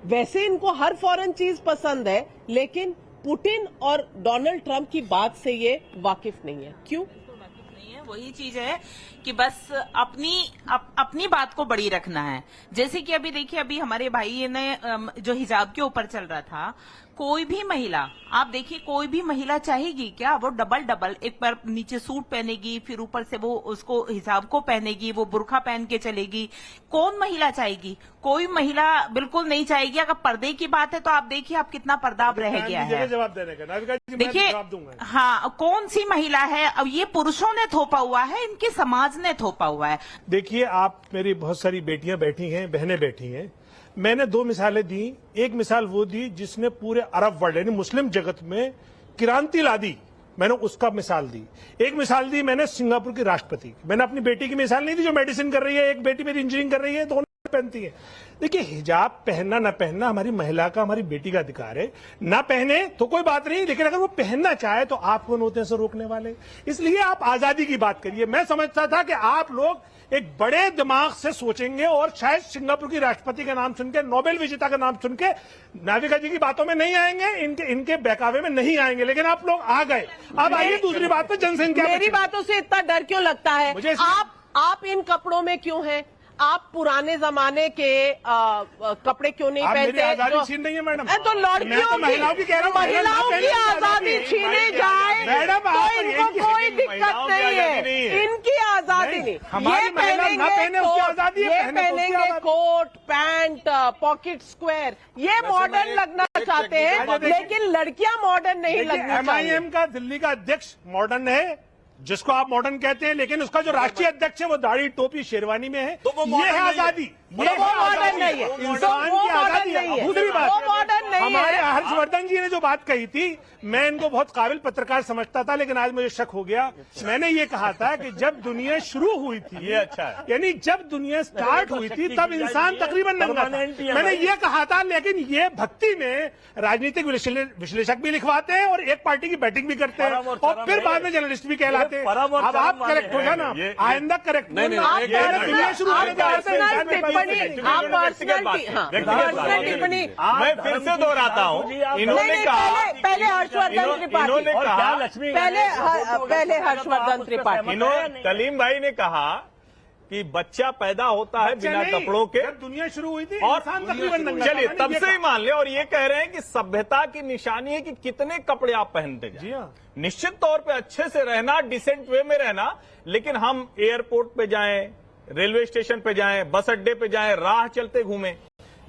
वैसे इनको हर फॉरेन चीज पसंद है, लेकिन पुतिन और डोनाल्ड ट्रंप की बात से ये वाकिफ नहीं है। क्यों? नहीं है, वही चीज है कि बस अपनी बात को बड़ी रखना है। जैसे कि अभी देखिए, अभी हमारे भाई ने जो हिजाब के ऊपर चल रहा था, कोई भी महिला, आप देखिए, कोई भी महिला चाहेगी क्या? वो डबल एक बार नीचे सूट पहनेगी, फिर ऊपर से वो उसको हिजाब को पहनेगी, वो बुर्खा पहन के चलेगी। कौन महिला चाहेगी? कोई महिला बिल्कुल नहीं चाहेगी। अगर पर्दे की बात है तो आप देखिए, आप कितना पर्दा अब रह गया है। जवाब देने का नाविका जी, देखिए, हाँ, कौन सी महिला है? अब ये पुरुषों ने थोपा हुआ है, इनके समाज ने थोपा हुआ है। देखिए, आप मेरी बहुत सारी बेटियां बैठी हैं, बहनें बैठी हैं। मैंने 2 मिसालें दी। एक मिसाल वो दी जिसने पूरे अरब वर्ल्ड यानी मुस्लिम जगत में क्रांति ला दी, मैंने उसका मिसाल दी। एक मिसाल दी मैंने सिंगापुर की राष्ट्रपति। मैंने अपनी बेटी की मिसाल नहीं दी जो मेडिसिन कर रही है, एक बेटी मेरी इंजीनियरिंग कर रही है, दोनों पहनती है। देखिए, हिजाब पहनना ना पहनना हमारी महिला का, हमारी बेटी का अधिकार है। ना पहने तो कोई बात नहीं, लेकिन अगर वो पहनना चाहे तो आप कौन होते हैं उसे रोकने वाले? इसलिए आप आजादी की बात करिए। मैं समझता था कि आप लोग एक बड़े दिमाग से सोचेंगे और शायद सिंगापुर की राष्ट्रपति का नाम सुनकर, नोबेल विजेता का नाम सुनकर नाविका जी की बातों में नहीं आएंगे, इनके बहकावे में नहीं आएंगे, लेकिन आप लोग आ गए। अब आइए दूसरी बात पर, जनसंख्या। मेरी बातों से इतना डर क्यों लगता है? आप इन कपड़ों में क्यों हैं? आप पुराने जमाने के कपड़े क्यों नहीं पहनते? आजादी छीन नहीं है मैडम। तो लड़कियों महिलाओं की कह रहा हूँ, महिलाओं की आजादी छीने जाए तो इनको कोई दिक्कत नहीं है। इनकी आजादी नहीं, हमारी ये महिला ना पहने उसकी आजादी है, ये पहने तो उसकी पहनेंगे आजादी। कोट पैंट पॉकेट स्क्वायर, ये मॉडर्न लगना चाहते हैं, लेकिन लड़कियां मॉडर्न नहीं लगनी चाहिए। MIM का दिल्ली का अध्यक्ष मॉडर्न है, जिसको आप मॉडर्न कहते हैं, लेकिन उसका जो राष्ट्रीय अध्यक्ष है वो दाढ़ी टोपी शेरवानी में है। तो वो ये modern है नहीं है। आजादी, तो वो मॉडर्न नहीं है, तो इंसान वो की मॉडर्न आजादी नहीं है, दूसरी बात, वो मॉडर्न नहीं हमारे है। हर्षवर्धन जी ने जो बात कही थी, मैं इनको बहुत काबिल पत्रकार समझता था, लेकिन आज मुझे शक हो गया। मैंने ये कहा था कि जब दुनिया शुरू हुई थी, ये अच्छा है। यानी जब दुनिया स्टार्ट हुई थी तब इंसान तकरीबन नंगा था। permanent ही है मैंने भाई। ये कहा था, लेकिन ये भक्ति में राजनीतिक विश्लेषक भी लिखवाते हैं और एक पार्टी की बैटिंग भी करते हैं परम और और चरम फिर है। बाद में जर्नलिस्ट भी कहलाते हैं। ये परम और अब चरम आप वाले करेक्ट हो जाना, ये- आइंदा करेक्ट नहीं, नहीं, होना। एक- मैंने एक- दुनिया शुरू आप होने के बाद से पर्सनल इंसान में टिप्पणी, परिवर्तन आप व्यक्तिगत बात पर्सनल, हाँ, व्यक्तिगत बात पर्सनल टिप्पणी। मैं फिर से दोहराता हूं, नहीं, इन्होंने नहीं, कहा, पहले हर्षवर्धन त्रिपाठी, इन्होंने और क्या कहा, लक्ष्मी पहले हर्षवर्धन त्रिपाठी। कलीम भाई ने कहा कि बच्चा पैदा होता है बिना नहीं, कपड़ों के, जब दुनिया शुरू हुई थी और इंसान तकरीबन नंगा चलिए था। तब मैंने से ये ही मान ले, और ये कह रहे हैं कि सभ्यता की निशानी है कि कितने कपड़े आप पहनते जी जाए। हाँ। निश्चित तौर पे अच्छे से रहना, डिसेंट वे में रहना, लेकिन हम एयरपोर्ट पे जाएं, रेलवे स्टेशन पे जाएं, बस अड्डे पे जाएं, राह चलते घूमें,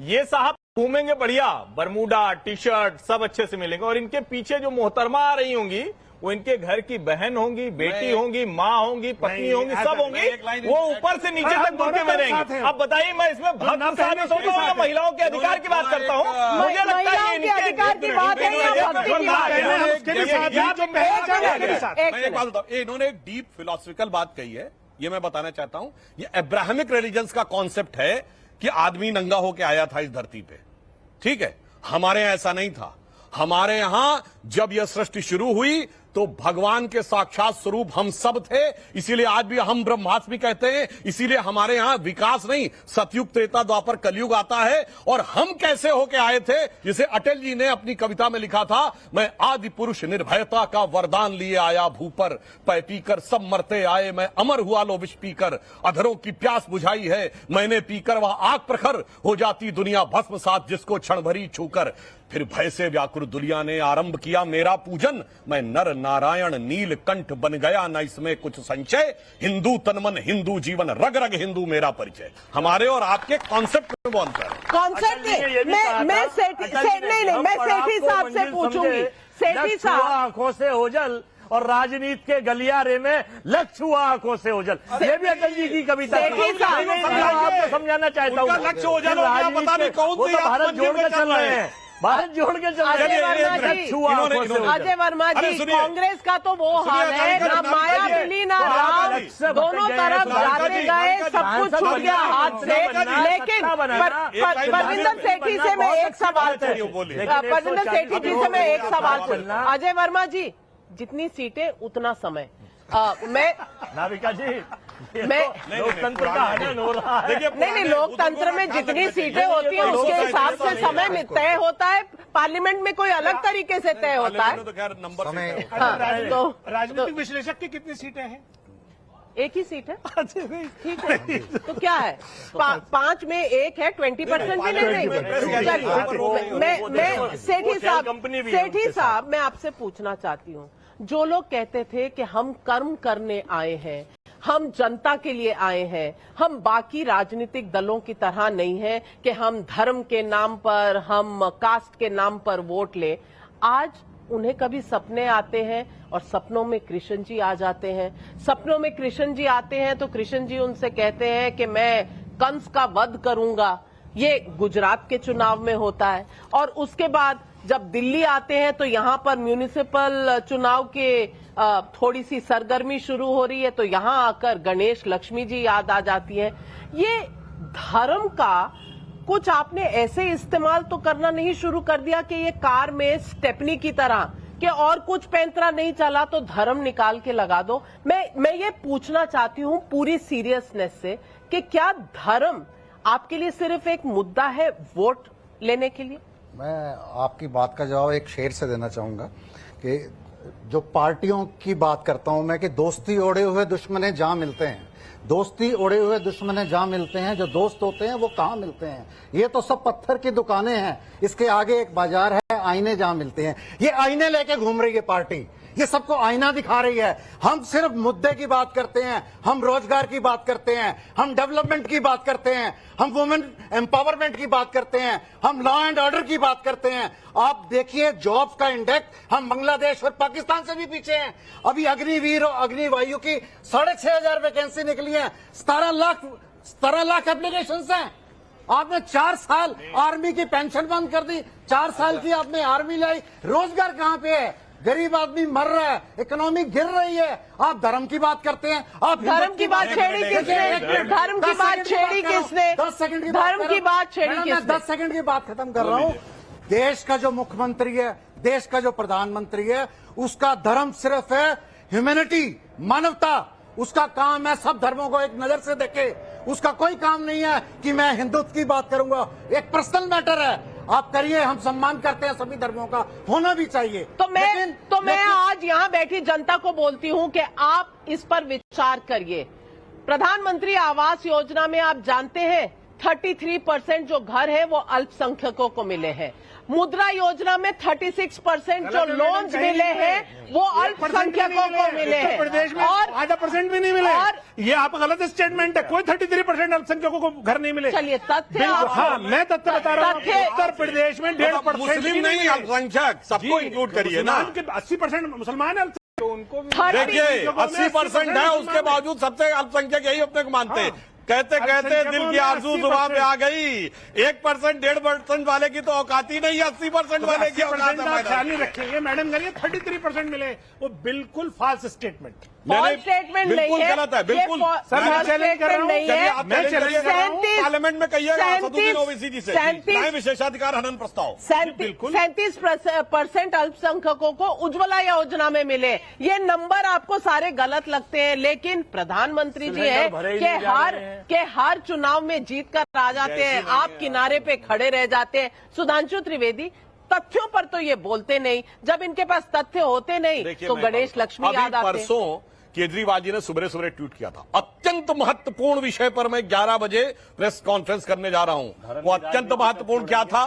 ये साहब घूमेंगे बढ़िया, बरमूडा टी शर्ट सब अच्छे से मिलेंगे, और इनके पीछे जो मोहतरमा आ रही होंगी वो इनके घर की बहन होंगी, बेटी होंगी, माँ होंगी, पत्नी नहीं, होंगी, ऐसा सब नहीं, होंगी, एक लाइन वो ऊपर से नीचे हम तक बुरके दोनों में तरफ साथ रहेंगे। हैं। अब बताइए, मैं इसमें भक्त ना साबित पहले होता हूँ या साथ हैं। महिलाओं के अधिकार की बात करता हूँ? मुझे लगता है महिलाओं ये के अधिकार की बात है या भक्ति की बात है? हम उसके भी साथ हैं, जो पहले चले उसके भी साथ। एक मैं एक बात बताऊं, इन्होंने एक डीप फिलोसफिकल बात कही है, ये मैं बताना चाहता हूं। ये अब्राहमिक रिलीजन्स का कॉन्सेप्ट है कि आदमी नंगा होकर आया था इस धरती पे, ठीक है। हमारे यहां ऐसा नहीं था। हमारे यहां जब यह सृष्टि शुरू हुई तो भगवान के साक्षात स्वरूप हम सब थे, इसीलिए आज भी हम ब्रह्मास्मि कहते हैं। इसीलिए हमारे यहां विकास नहीं, सतयुग त्रेता द्वापर कलयुग आता है। और हम कैसे होके आए थे, जिसे अटल जी ने अपनी कविता में लिखा था, मैं आदि पुरुष निर्भयता का वरदान लिए आया भूपर, पै पीकर सब मरते आए, मैं अमर हुआ लो विष पीकर, अधरों की प्यास बुझाई है मैंने पीकर, वह आग प्रखर हो जाती दुनिया भस्म साथ जिसको क्षण भरी छूकर। फिर भय से व्याकुल दुनिया ने आरंभ किया मेरा पूजन, मैं नर नारायण नीलकंठ बन गया, न इसमें कुछ संशय, हिंदू तनमन हिंदू जीवन, रग रग हिंदू मेरा परिचय। हमारे और आपके कॉन्सेप्ट में वो अंतर है। कॉन्सेप्ट मैं सेठी साहब से पूछूंगी। सेठी साहब, आंखों से ओझल और राजनीति के गलियारे में लक्ष्य हुआ आंखों से ओझल, ये भी अटल जी की कविता थी। सेठी साहब, नहीं, मैं आपको समझाना चाहता हूँ, उनका लक्ष्य ओझल हो गया, पता नहीं कौन वो सी तो आप भारत मंदिर जोड़ में के चल चल रहे रहे हैं। हैं, भारत जोड़ के चल रहे अजय हैं। वर्मा जी, लक्ष्य हुआ आंखों से ओझल। अजय वर्मा अरे जी, सुनिए, कांग्रेस का तो वो हाल है, ना माया मिली ना राम, दोनों तरफ जाते गए, सब कुछ छूट गया हाथ से। लेकिन परविंदर सेठी से मैं एक सवाल परविंदर सेठी जी से मैं एक सवाल पूछूं। अजय वर्मा जी, जितनी सीटें उतना समय। मैं नाविका जी, मैं लोकतंत्र का हनन हो रहा है। नहीं, लोकतंत्र में जितनी सीटें होती हैं उसके हिसाब से समय में तय होता है। पार्लियामेंट में कोई अलग तरीके से तय होता है। तो खैर नंबर समय- हाँ, तो राजनीतिक विश्लेषक की कितनी सीटें हैं? एक ही सीट है, ठीक है। तो क्या है, 5 में 1 है, 20% भी नहीं देंगे। चलिए, मैं सेठी साहब मैं आपसे पूछना चाहती हूँ, जो लोग कहते थे कि हम कर्म करने आए हैं, हम जनता के लिए आए हैं, हम बाकी राजनीतिक दलों की तरह नहीं हैं कि हम धर्म के नाम पर, हम कास्ट के नाम पर वोट ले, आज उन्हें कभी सपने आते हैं और सपनों में कृष्ण जी आ जाते हैं। सपनों में कृष्ण जी आते हैं तो कृष्ण जी उनसे कहते हैं कि मैं कंस का वध करूंगा। ये गुजरात के चुनाव में होता है। और उसके बाद जब दिल्ली आते हैं तो यहाँ पर म्यूनिसिपल चुनाव के थोड़ी सी सरगर्मी शुरू हो रही है, तो यहाँ आकर गणेश लक्ष्मी जी याद आ जाती है। ये धर्म का कुछ आपने ऐसे इस्तेमाल तो करना नहीं शुरू कर दिया कि ये कार में स्टेपनी की तरह कि और कुछ पैंतरा नहीं चला तो धर्म निकाल के लगा दो। मैं ये पूछना चाहती हूँ पूरी सीरियसनेस से कि क्या धर्म आपके लिए सिर्फ एक मुद्दा है वोट लेने के लिए? मैं आपकी बात का जवाब एक शेर से देना चाहूंगा कि जो पार्टियों की बात करता हूं मैं कि दोस्ती ओढ़े हुए दुश्मने जहां मिलते हैं, दोस्ती ओढ़े हुए दुश्मने जहां मिलते हैं, जो दोस्त होते हैं वो कहां मिलते हैं? ये तो सब पत्थर की दुकानें हैं, इसके आगे एक बाजार है, आईने जहां मिलते हैं। ये आईने लेके घूम रही है पार्टी, ये सबको आईना दिखा रही है। हम सिर्फ मुद्दे की बात करते हैं, हम रोजगार की बात करते हैं, हम डेवलपमेंट की बात करते हैं, हम वुमेन एम्पावरमेंट की बात करते हैं, हम लॉ एंड ऑर्डर की बात करते हैं। आप देखिए जॉब्स का इंडेक्स हम बांग्लादेश और पाकिस्तान से भी पीछे हैं। अभी अग्निवीर और अग्निवायु की 6,500 वैकेंसी निकली है, 17 लाख एप्लीकेशन हैं। आपने 4 साल आर्मी की पेंशन बंद कर दी, 4 साल की आपने आर्मी लाई, रोजगार कहां पे है? गरीब आदमी मर रहा है, इकोनॉमी गिर रही है। आप धर्म की बात करते हैं, आप धर्म की बात छेड़ी किसने? धर्म की बात छेड़ी किसने? 10 सेकंड की धर्म की बात छेड़ी मैं किसने? 10 सेकंड की बात खत्म कर रहा हूं। देश का जो मुख्यमंत्री है, देश का जो प्रधानमंत्री है, उसका धर्म सिर्फ है ह्यूमैनिटी, मानवता। उसका काम है सब धर्मों को एक नजर से देखे। उसका कोई काम नहीं है कि मैं हिंदुत्व की बात करूंगा, एक पर्सनल मैटर है। आप करिए, हम सम्मान करते हैं सभी धर्मों का, होना भी चाहिए। तो मैं आज यहाँ बैठी जनता को बोलती हूँ कि आप इस पर विचार करिए। प्रधानमंत्री आवास योजना में आप जानते हैं 33% जो घर है वो अल्पसंख्यकों को मिले हैं। मुद्रा योजना में 36% जो लोन्स मिले हैं वो अल्पसंख्यकों को मिले हैं। प्रदेश में और 0.5% भी नहीं मिले। और ये आप गलत स्टेटमेंट है। कोई 33% अल्पसंख्यकों को घर नहीं मिले। चलिए तथ्य बिल्कुल, हाँ, मैं तथ्य बता रहा हूँ। तथ्य- उत्तर प्रदेश में 1.5% मुस्लिम नहीं अल्पसंख्यक, सबको इंक्लूड करिए ना। 80% मुसलमान है, तो उनको भी देखिए 80% है, उसके बावजूद सबसे अल्पसंख्यक यही अपने को मानते हैं। कहते कहते दिल की आरज़ू जुबान पे आ गई। 1%, 1.5% वाले की तो औकात ही नहीं है, 80% वाले की औकात है। आप ख्याल नहीं रखेंगे मैडम, करिए 33% मिले, वो बिल्कुल फॉल्स स्टेटमेंट। फॉल्स स्टेटमेंट नहीं बिल्कुल है, गलत है, बिल्कुल। सर, मैं चैलेंज कर रहा हूं। नहीं चलिए, है। आप चैलेंज करिए, पार्लियामेंट में कहिएगा सदुद्दीन ओवैसी जी से, 37 लाएं विशेषाधिकार हनन प्रस्ताव। 37% अल्पसंख्यकों को उज्ज्वला योजना में मिले। ये नंबर आपको सारे गलत लगते हैं, लेकिन प्रधानमंत्री जी है कि हर चुनाव में जीत कर आ जाते हैं, आप किनारे पे खड़े रह जाते हैं। सुधांशु त्रिवेदी तथ्यों पर तो ये बोलते नहीं, जब इनके पास तथ्य होते नहीं देखिए, तो मैं गणेश लक्ष्मी अभी याद आते हैं। परसों केजरीवाल जी ने सुबह सुबह ट्वीट किया था, अत्यंत महत्वपूर्ण विषय पर मैं 11 बजे प्रेस कॉन्फ्रेंस करने जा रहा हूं। वो अत्यंत महत्वपूर्ण क्या था?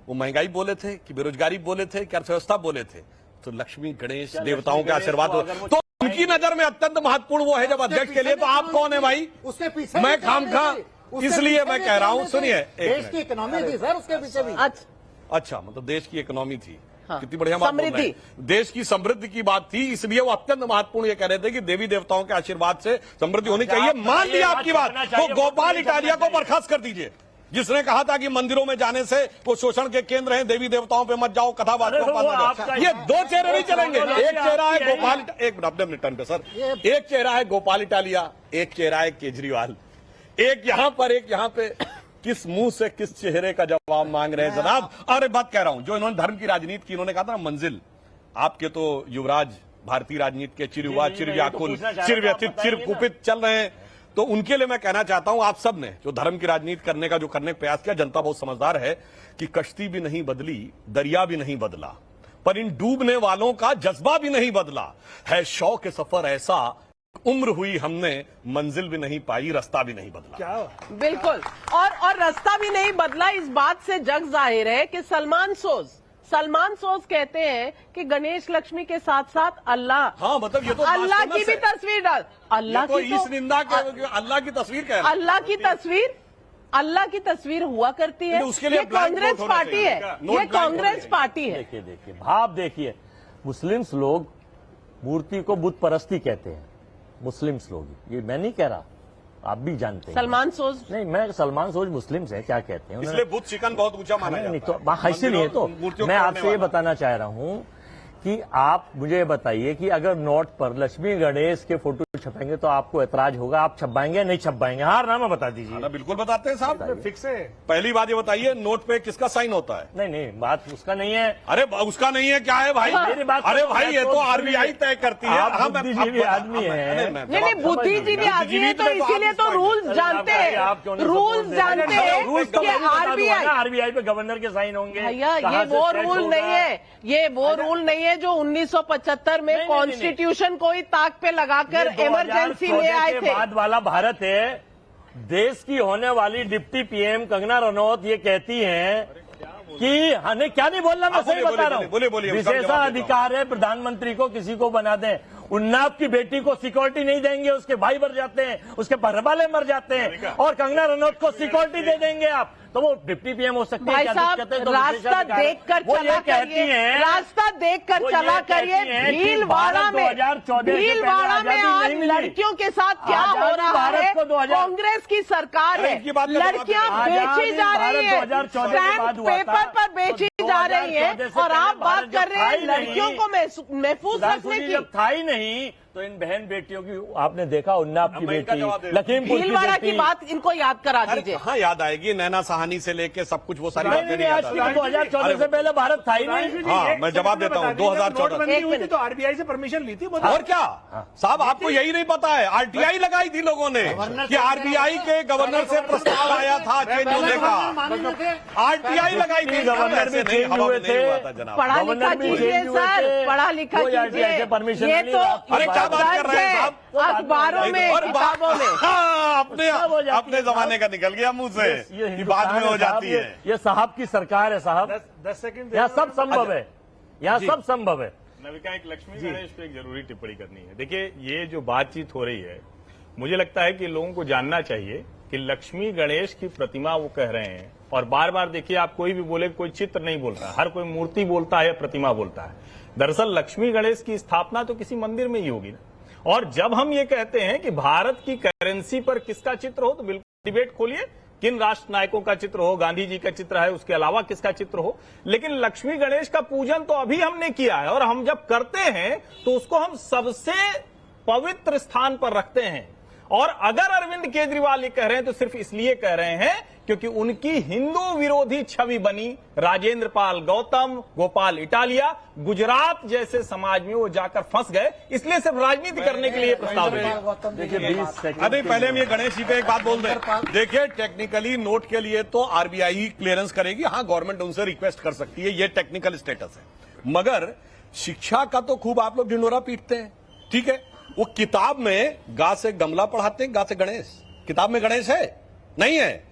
वो महंगाई बोले थे कि बेरोजगारी बोले थे कि अर्थव्यवस्था बोले थे? तो लक्ष्मी गणेश देवताओं के आशीर्वाद हो तो उनकी नजर में अत्यंत महत्वपूर्ण वो है जब अध्यक्ष के लिए। तो आप कौन है भाई? उसके पीछे मैं खामखा इसलिए मैं कह रहा हूं, सुनिए, देश की इकोनॉमी थी सर उसके पीछे भी। अच्छा, मतलब देश की इकोनॉमी थी। हाँ, कितनी बढ़िया बात बोल रहे समृद्धि। हैं। देश की समृद्धि की बात थी, इसलिए वो अत्यंत महत्वपूर्ण ये कह रहे थे कि देवी देवताओं के आशीर्वाद से समृद्धि होनी चाहिए। मान लिया आपकी बात, तो गोपाल इटालिया को बर्खास्त कर दीजिए, जिसने कहा था कि मंदिरों में जाने से वो शोषण के केंद्र हैं, देवी देवताओं पे मत जाओ, कथावाचकों पर मत जाओ। ये दो चेहरे नहीं चलेंगे। एक चेहरा है गोपाल, एक मिनट अपने टर्न पे सर, एक चेहरा है गोपाल इटालिया, एक चेहरा है केजरीवाल, एक यहां पर एक यहां पे। किस मुंह से किस चेहरे का जवाब मांग रहे हैं जनाब? और एक बात कह रहा हूं, जो इन्होंने धर्म की राजनीति की, इन्होंने कहा था मंजिल, आपके तो युवराज भारतीय राजनीति के चिर युवा, चिर व्याकुल, चिर व्यथित, चिर कुपित चल रहे हैं। तो उनके लिए मैं कहना चाहता हूं, आप सब ने जो धर्म की राजनीति करने का जो करने का प्रयास किया, जनता बहुत समझदार है कि कश्ती भी नहीं बदली, दरिया भी नहीं बदला, पर इन डूबने वालों का जज्बा भी नहीं बदला है। शौक सफर ऐसा, उम्र हुई हमने, मंजिल भी नहीं पाई, रास्ता भी नहीं बदला। क्या बिल्कुल, और रास्ता भी नहीं बदला। इस बात से जग जाहिर है कि सलमान सोज कहते हैं कि गणेश लक्ष्मी के साथ साथ अल्लाह, हाँ, मतलब ये तो अल्लाह की भी है। तस्वीर डाल, अल्लाह तो की इस निंदा के अल्लाह की तस्वीर कह रहे हैं। अल्लाह की तस्वीर हुआ करती है। तो उसके लिए ये कांग्रेस होना पार्टी चाहिए। है, नोट ये ब्लैंक कांग्रेस होना पार्टी है। देखिए भाव देखिए, मुस्लिम्स लोग मूर्ति को बुत परस्ती कहते हैं। मुस्लिम्स लोग, ये मैं नहीं कह रहा, आप भी जानते हैं। सलमान सोज नहीं, मैं सलमान सोज मुस्लिम्स है, क्या कहते हैं इसलिए बुद्ध चिकन बहुत ऊंचा माना नहीं, जाता तो हासिल नहीं है। तो मूर्तियों मैं को आपसे ये तोड़ने वाला। बताना चाह रहा हूं कि आप मुझे ये बताइए कि अगर नोट पर लक्ष्मी गणेश के फोटो छपेंगे तो आपको ऐतराज होगा? आप छपवाएंगे या नहीं छपवाएंगे? हाँ नामा बता दीजिए। ना बिल्कुल बताते हैं साहब। फिक्स है? पहली बात ये बताइए, नोट पे किसका साइन होता है? नहीं, बात उसका नहीं है। अरे उसका नहीं है, क्या है भाई? मेरी बात अरे तो भाई, ये तो आरबीआई तय करती है। आप बुद्धिजीवी आदमी हैं। नहीं, बुद्धिजीवी आदमी है तो इसीलिए तो रूल्स जानते हैं, रूल्स जानते हैं कि आरबीआई पे गवर्नर के साइन होंगे। भैया, ये वो रूल नहीं है, ये वो रूल नहीं है जो 1975 में कॉन्स्टिट्यूशन को ही ताक पे लगाकर इमरजेंसी ले आए थे। बाद वाला भारत है। देश की होने वाली डिप्टी पीएम कंगना रनौत ये कहती हैं कि हमें क्या नहीं बोलना, मैं हाँ, सही बोलिए, बता रहा बोलिए, बोलिए, हूँ। उसका जवाब देता हूं। विशेषाधिकार है प्रधानमंत्री को किसी को बना दें। उन्नाव की बेटी को सिक्योरिटी नहीं देंगे, उसके भाई मर जाते हैं, उसके घरवाले मर जाते हैं, और कंगना रनौत को सिक्योरिटी दे देंगे आप, तो वो डिप्टी पीएम हो सकती है। भाई क्या साहब, दिक्कत है? तो रास्ता विशेषाधिकार है। देखकर वो चला ये कहती करिए, हैं, रास्ता देखकर वो ये चला कहती करिए। हैं कि भीलवाड़ा भारत में 2014 से भीलवाड़ा पहले में आजादी आज नहीं मिली। लड़कियों के साथ क्या हो आजादी रहा भारत है? को 2000 कांग्रेस की सरकार अरे है, इनकी बात का जवाब लड़कियां दीजिए। बेची आजादी जा रही भारत है, 2014 के स्टैम्प बाद हुआ पेपर था। पर बेची तो जा रही है, 2014 से और आप पहले बात भारत कर जब रहे था हैं ही लड़कियों नहीं, को महफूज रखने की। जब था ही नहीं, तो इन बहन बेटियों की आपने देखा, उन्नाव की मैं इनका बेटी, जवाब दे रहा हूं। लखीमपुर भीलवाड़ा की बेटी। बात इनको याद करा अरे दीजिए। कहाँ याद आएगी? नैना साहनी से लेके सब कुछ, वो सारी नहीं, बातें नहीं, नहीं याद आज की आती। 2014 से पहले भारत था ही नहीं। हाँ, मैं जवाब देता हूँ, 2014 नोटबंदी हुई थी मिनट। तो आरबीआई से परमिशन ली थी। और क्या साहब, आपको यही नहीं पता है? आरटीआई लगाई थी लोगों ने कि आरबीआई के गवर्नर से प्रस्ताव आया था चेंज होने का, आरटीआई लगाई थी। गवर्नर भी ऐसे नहीं, चेंज हवा हुए में नहीं हुआ थे। था जनाब। पढ़ा लिखा गवर्नर भी कीजिए चेंज हुए सर, थे। पढ़ा लिखा कोई RTI कीजिए। से परमिशन ये नहीं तो ली। अरे क्या बात कर रहे हैं साहब? अखबारों में, और किताबों में। हाँ, अपने सब हो जाती अपने है जमाने का निकल गया मुंह से, ये कि बाद में हो जाती है। ये साहब की सरकार है साहब, 10 सेकंड यहाँ सब संभव है, यहाँ सब संभव है। नविका, एक लक्ष्मी गणेश पे एक जरूरी टिप्पणी करनी है। देखिए, ये जो बातचीत हो रही है, मुझे लगता है कि लोगों को जानना चाहिए कि लक्ष्मी गणेश की प्रतिमा वो कह रहे हैं, और बार बार देखिए, आप कोई भी बोले, कोई चित्र नहीं बोलता, हर कोई मूर्ति बोलता है या प्रतिमा बोलता है। दरअसल लक्ष्मी गणेश की स्थापना तो किसी मंदिर में ही होगी ना। और जब हम ये कहते हैं कि भारत की करेंसी पर किसका चित्र हो, तो बिल्कुल डिबेट खोलिए, किन राष्ट्र नायकों का चित्र हो, गांधी जी का चित्र है, उसके अलावा किसका चित्र हो, लेकिन लक्ष्मी गणेश का पूजन तो अभी हमने किया है, और हम जब करते हैं तो उसको हम सबसे पवित्र स्थान पर रखते हैं। और अगर अरविंद केजरीवाल ये कह रहे हैं तो सिर्फ इसलिए कह रहे हैं क्योंकि उनकी हिंदू विरोधी छवि बनी राजेंद्र पाल गौतम, गोपाल इटालिया, गुजरात जैसे समाज में वो जाकर फंस गए, इसलिए सिर्फ राजनीति करने के लिए प्रस्ताव दिया। देखिए 20 सेकंड अरे पहले हम ये गणेश जी पे एक बात बोल दें। देखिए, टेक्निकली नोट के लिए तो आरबीआई क्लियरेंस करेगी, हाँ गवर्नमेंट उनसे रिक्वेस्ट कर सकती है, ये टेक्निकल स्टेटस है। मगर शिक्षा का तो खूब आप लोग ढिंडोरा पीटते हैं, ठीक है? वो किताब में गा से गमला पढ़ाते हैं, गा से गणेश। किताब में गणेश है नहीं है?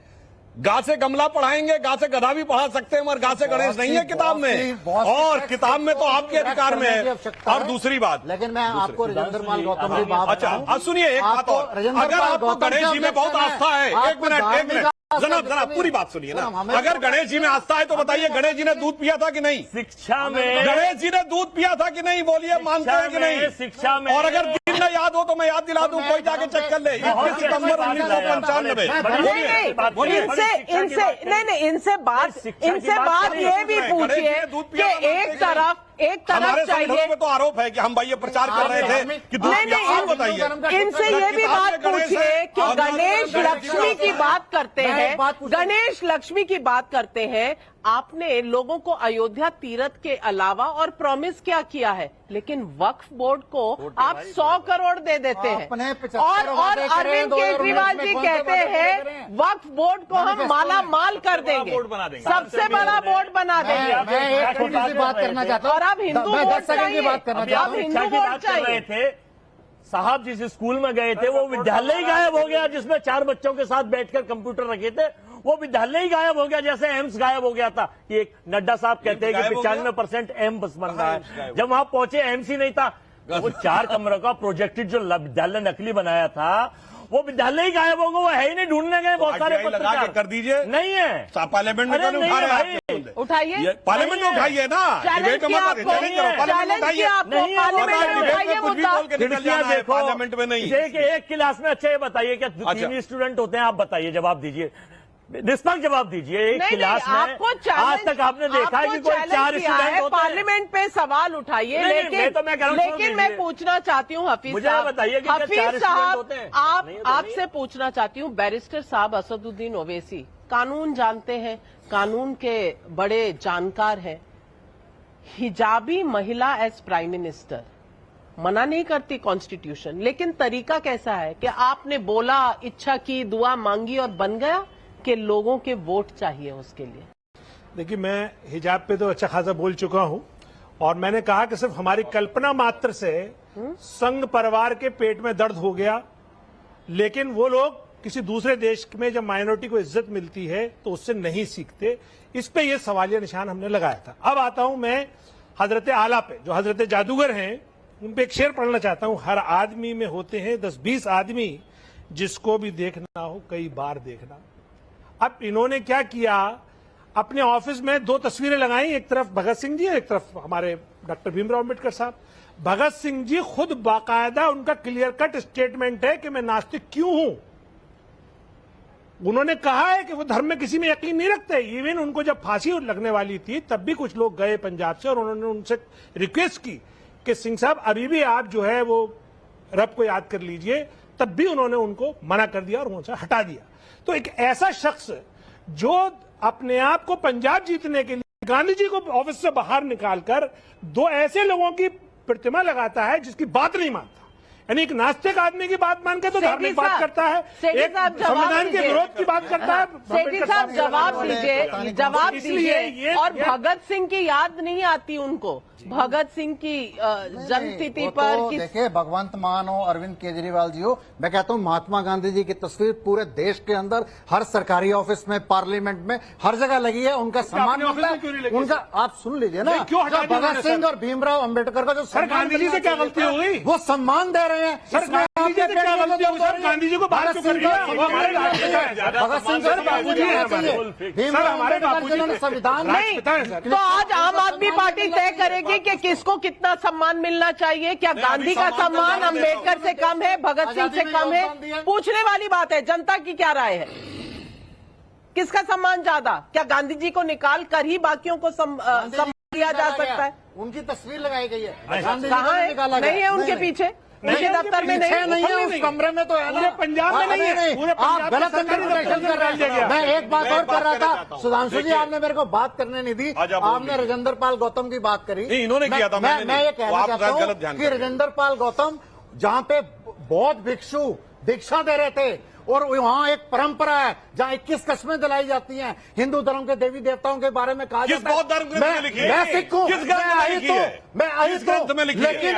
गा से गमला पढ़ाएंगे, गा से गधा भी पढ़ा सकते हैं, मगर गा से गणेश नहीं है किताब में। और किताब में तो आपके अधिकार में है। और दूसरी बात, लेकिन मैं आपको राजेंद्र पाल गौतम की बात अच्छा बताऊं। अब सुनिए एक बात आपको और, राजेंद्र अगर पाल आपको गौतम गणेश से जी में बहुत objection है, आस्था है, एक आपको मिनट धार्मिक जनाब पूरी बात सुनिए ना। हमें अगर गणेश जी में आस्था है तो बताइए, गणेश जी ने दूध पिया था कि नहीं? शिक्षा में, गणेश जी ने दूध पिया था कि नहीं? बोलिए, मानते हैं कि नहीं? शिक्षा में, और अगर दिन न याद हो तो मैं याद दिला दूं, कोई जाके चेक कर ले। 21 सितंबर 1995। इनसे बात ये भी पूछिए कि एक तरफ हमारे चाहिए। संगठनों में तो आरोप है कि हम भाई ये प्रचार कर रहे थे कि दूध नहीं, पिया। आप बताइए, इनसे ये भी बात पूछिए कि गणेश लक्ष्मी की बात करते हैं, गणेश लक्ष्मी की बात करते हैं। आपने लोगों को अयोध्या तीर्थ के अलावा और प्रॉमिस क्या किया है, लेकिन वक्फ बोर्ड को आप 100 करोड़ दे देते हैं। और अरविंद केजरीवाल जी कहते हैं वक्फ बोर्ड को हम माला माल कर देंगे, सबसे बड़ा बोर्ड बना देंगे। मैं एक छोटी सी बात करना चाहता हूं, और आप हिंदू मैं बोर्ड 10 सेकंड की बात करना चाहिए, चाहता आप हूं। हिंदू शिक्षा की बोर्ड बात कर रहे चाहिए। थे साहब, जिस स्कूल में गए थे वो विद्यालय ही गायब हो गया, जिसमें 4 बच्चों के साथ बैठकर कंप्यूटर रखे थे, वो विद्यालय ही गायब हो गया, जैसे एम्स गायब हो गया था। कि एक नड्डा साहब कहते हैं कि 95% एम्स बन रहा है, जब वहां पहुंचे एम्स ही नहीं था। वो 4 कमरों का प्रोजेक्टेड जो विद्यालय नकली बनाया था, वो विद्यालय ही गायब हो गया, वो है ही नहीं, ढूंढने गए बहुत सारे RTI लगा के पत्रकार। कर दीजिए, नहीं है, पार्लियामेंट में अरे तो नहीं उठा है रहे भाई। हैं। उठाइए, पार्लियामेंट में उठाइए ना, चैलेंज डिबेट किया मत आपको, चैलेंज करो, पार्लियामेंट में चैलेंज उठाइए। किया आपको, नहीं है, पार्लियामेंट में डिबेट उठाइए में कुछ भी मुद्दा। बोल के निकल खिड़कियां जाना है, देखो, पार्लियामेंट में नहीं। देखिए एक क्लास में, अच्छा ये बताइए क्या 3 स्टूडेंट होते हैं? आप बताइए, जवाब दीजिए, निष्पक्ष जवाब दीजिए। एक क्लास में आपको आज तक आपने देखा है कि कोई 4 स्टूडेंट होते हैं? पार्लियामेंट पे सवाल उठाइए, नहीं, नहीं, लेकिन मैं तो मैं कह रहा हूं, लेकिन मैं पूछना चाहती हूँ हफीज मुझे साहब, बताइए कि क्या 4 हफीज स्टूडेंट साहब, होते हैं? आप नहीं है तो नहीं आपसे पूछना चाहती हूँ, बैरिस्टर साहब असदुद्दीन ओवैसी कानून जानते हैं, कानून के बड़े जानकार हैं। हिजाबी महिला एज प्राइम मिनिस्टर मना नहीं करती कॉन्स्टिट्यूशन, लेकिन तरीका कैसा है कि आपने बोला, इच्छा की, दुआ मांगी और बन गया, कि लोगों के वोट चाहिए उसके लिए। देखिए, मैं हिजाब पे तो अच्छा खासा बोल चुका हूं, और मैंने कहा कि सिर्फ हमारी कल्पना मात्र से संघ परिवार के पेट में दर्द हो गया, लेकिन वो लोग किसी दूसरे देश में जब माइनॉरिटी को इज्जत मिलती है तो उससे नहीं सीखते। इस पे ये सवालिया निशान हमने लगाया था। अब आता हूं मैं हजरत आला पे, जो हजरत जादूगर हैं उन पे एक शेर पढ़ना चाहता हूं। हर आदमी में होते हैं 10-20 आदमी, जिसको भी देखना हो कई बार देखना। अब इन्होंने क्या किया, अपने ऑफिस में 2 तस्वीरें लगाई, एक तरफ भगत सिंह जी, एक तरफ हमारे डॉक्टर भीमराव अम्बेडकर साहब। भगत सिंह जी खुद बाकायदा, उनका क्लियर कट स्टेटमेंट है कि मैं नास्तिक क्यों हूं। उन्होंने कहा है कि वो धर्म में किसी में यकीन नहीं रखते। इवन उनको जब फांसी लगने वाली थी तब भी कुछ लोग गए पंजाब से और उन्होंने उनसे रिक्वेस्ट की कि सिंह साहब अभी भी आप जो है वो रब को याद कर लीजिए, तब भी उन्होंने उनको मना कर दिया और उनसे हटा दिया। तो एक ऐसा शख्स जो अपने आप को पंजाब जीतने के लिए गांधी जी को ऑफिस से बाहर निकालकर 2 ऐसे लोगों की प्रतिमा लगाता है जिसकी बात नहीं मानता, यानी एक नास्तिक आदमी की बात मान के तो धार्मिक बात करता है, एक संविधान के विरोध की बात करता है। सेठी साहब जवाब दीजिए। और भगत सिंह की याद नहीं आती उनको, भगत सिंह की जन्मतिथि पर देखिए, भगवंत मान हो, अरविंद केजरीवाल जी हो, मैं कहता हूं महात्मा गांधी जी की तस्वीर पूरे देश के अंदर हर सरकारी ऑफिस में, पार्लियामेंट में, हर जगह लगी है। उनका सम्मान उनका, आप सुन लीजिए ना, भगत सिंह और भीमराव अम्बेडकर का जो गांधी जी से क्या गलती हो गई, वो सम्मान दे रहे हैं। गांधी जी को बाहर क्यों कर दिया? भगत सिंह सर बाबूजी हमारे बाबूजी संविधान नहीं, तो आज आम आदमी पार्टी तय करेगी कि किसको कितना सम्मान मिलना चाहिए। क्या गांधी का सम्मान अम्बेडकर से कम है, भगत सिंह से कम है? पूछने वाली बात है, जनता की क्या राय है, किसका सम्मान ज्यादा? क्या गांधी जी को निकाल कर ही बाकियों को सम्मान दिया जा सकता है? उनकी तस्वीर लगाई गई है, कहाँ है? नहीं है उनके पीछे, उनके दफ्तर में नहीं है, उस कमरे में तो है ना, पंजाब में नहीं है। आप गलत इंटरप्रिटेशन कर रहे हैं। मैं एक बात और कर रहा था, सुधांशु जी आपने मेरे को बात करने नहीं दी, आपने राजेंद्र पाल गौतम की बात करी। इन्होंने किया था, मैं ये कहना चाहता हूँ कि राजेंद्र पाल गौतम जहाँ पे बौद्ध भिक्षु दीक्षा दे रहे थे और वहाँ एक परंपरा है जहाँ 21 कस्में दिलाई जाती हैं, हिंदू धर्म के देवी देवताओं के बारे में कहा जाता है। मैं सिख हूँ, मैं अहित हूँ, लेकिन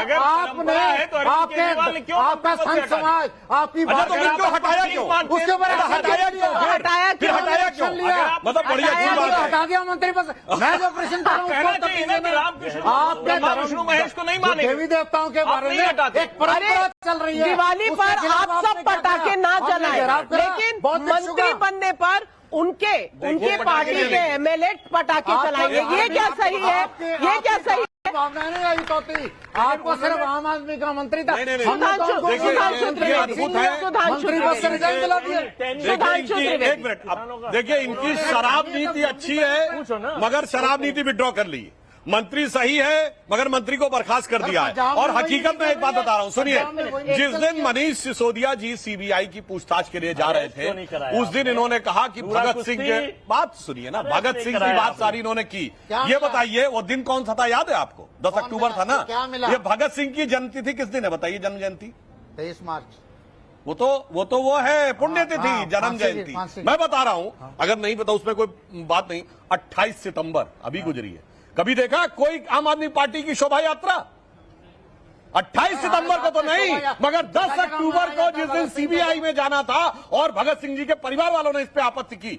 आपने आपका संत समाज आपकी बात हटाया क्यों? उसके ऊपर हटाया क्यों? मतलब बढ़िया हटा दिया मंत्री पद। मैं जो प्रश्न कर रहा हूँ आपके देवी देवताओं के बारे में एक परंपरा चल रही है। दिवाली पर आप सब पटाखे ना जलाएं, लेकिन मंत्री बनने पर उनके पार्टी के एमएलए पटाखे चलाएंगे। ये क्या सही है? ये क्या सही है? भावना नहीं आई तो थी, आपको सिर्फ आम आदमी का मंत्री था। एक मिनट, अब देखिए इनकी शराब नीति अच्छी है मगर शराब नीति विड्रॉ कर ली। मंत्री सही है मगर मंत्री को बर्खास्त कर दिया है। और हकीकत में एक बात बता रहा हूं, सुनिए, जिस दिन मनीष सिसोदिया जी सीबीआई की पूछताछ के लिए जा रहे थे उस दिन इन्होंने कहा कि भगत सिंह के, बात सुनिए ना, भगत सिंह की बात सारी इन्होंने की। ये बताइए वो दिन कौन सा था, याद है आपको? 10 अक्टूबर था ना। ये भगत सिंह की जयंती किस दिन है बताइए? जन्म जयंती 23 मार्च। वो है पुण्यतिथि, जन्म जयंती। मैं बता रहा हूं, अगर नहीं पता उसमें कोई बात नहीं। 28 सितंबर अभी गुजरी है। कभी देखा कोई आम आदमी पार्टी की शोभा यात्रा? 28 सितंबर को तो नहीं, मगर 10 अक्टूबर को जिस दिन सीबीआई में जाना था और भगत सिंह जी के परिवार वालों ने इस पे आपत्ति की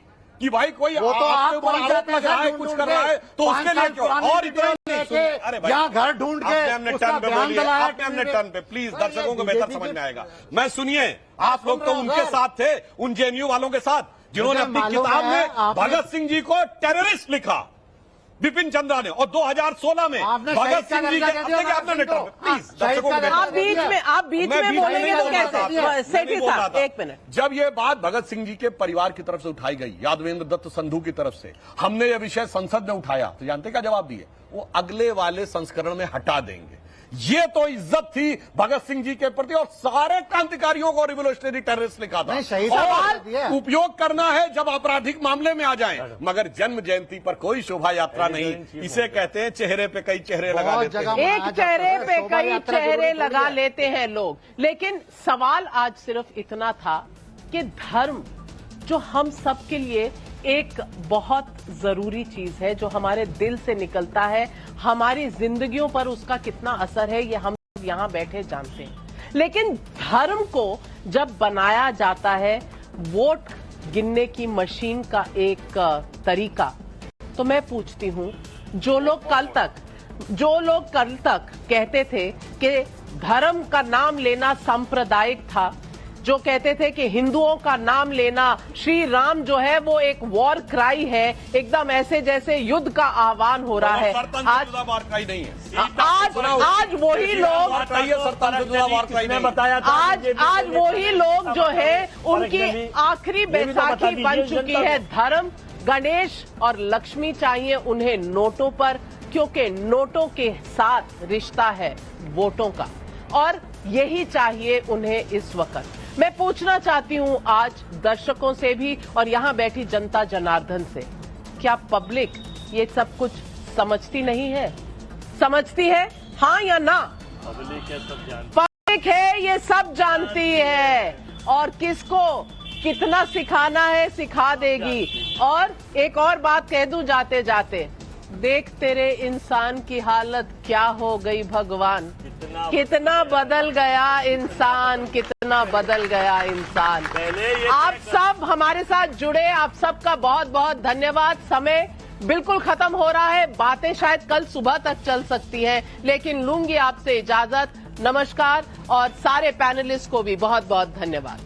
कि भाई कोई आपके ऊपर आरोप लग रहा है, कुछ कर रहा है, तो उसके लिए क्यों? और इतना अरे भाई, यहाँ घर ढूंढ के अपने टर्न पे बोलिए, अपने टर्न पे प्लीज, दर्शकों को बेहतर समझ में आएगा। मैं सुनिए, आप लोग तो उनके साथ थे, उन जेएनयू वालों के साथ जिन्होंने अपनी किताब में भगत सिंह जी को टेररिस्ट लिखा, बिपिन चंद्रा ने, और 2016 में भगत सिंह जी के आप बीच में बोलेंगे तो कैसे? सेठी साहब एक मिनट, जब ये बात भगत सिंह जी के परिवार की तरफ से उठाई गई, यादवेंद्र दत्त संधू की तरफ से, हमने ये विषय संसद में उठाया, तो जानते क्या जवाब दिए? वो अगले वाले संस्करण में हटा देंगे। ये तो इज्जत थी भगत सिंह जी के प्रति, और सारे क्रांतिकारियों को रिवोल्यूशनरी टेररिस्ट लिखा था। और उपयोग करना है जब आपराधिक मामले में आ जाएं, मगर जन्म जयंती पर कोई शोभा यात्रा नहीं। इसे कहते हैं चेहरे पे कई चेहरे लगा लेते हैं। एक चेहरे पे कई चेहरे लगा लेते हैं लोग। लेकिन सवाल आज सिर्फ इतना था कि धर्म जो हम सब के लिए एक बहुत जरूरी चीज है, जो हमारे दिल से निकलता है, हमारी जिंदगियों पर उसका कितना असर है ये हम यहाँ बैठे जानते हैं। लेकिन धर्म को जब बनाया जाता है वोट गिनने की मशीन का एक तरीका। तो मैं पूछती हूं, जो लोग कल तक कहते थे कि धर्म का नाम लेना सांप्रदायिक था, जो कहते थे कि हिंदुओं का नाम लेना, श्री राम जो है वो एक वॉर क्राई है, एकदम ऐसे जैसे युद्ध का आह्वान हो रहा है। आज वही लोग आज वही लोग जो है उनकी आखिरी बैसाखी बन चुकी है। धर्म, गणेश और लक्ष्मी चाहिए उन्हें नोटों पर, क्योंकि नोटों के साथ रिश्ता है वोटों का, और यही चाहिए उन्हें इस वक्त। मैं पूछना चाहती हूं आज दर्शकों से भी और यहां बैठी जनता जनार्दन से, क्या पब्लिक ये सब कुछ समझती नहीं है? समझती है, हाँ या ना? पब्लिक है, ये सब जानती है, और किसको कितना सिखाना है सिखा देगी। और एक और बात कह दूं जाते जाते, देख तेरे इंसान की हालत क्या हो गई भगवान, कितना बदल गया इंसान, कितना बदल गया इंसान। आप सब हमारे साथ जुड़े, आप सबका बहुत बहुत धन्यवाद। समय बिल्कुल खत्म हो रहा है, बातें शायद कल सुबह तक चल सकती हैं, लेकिन लूंगी आपसे इजाजत। नमस्कार, और सारे पैनलिस्ट को भी बहुत बहुत धन्यवाद।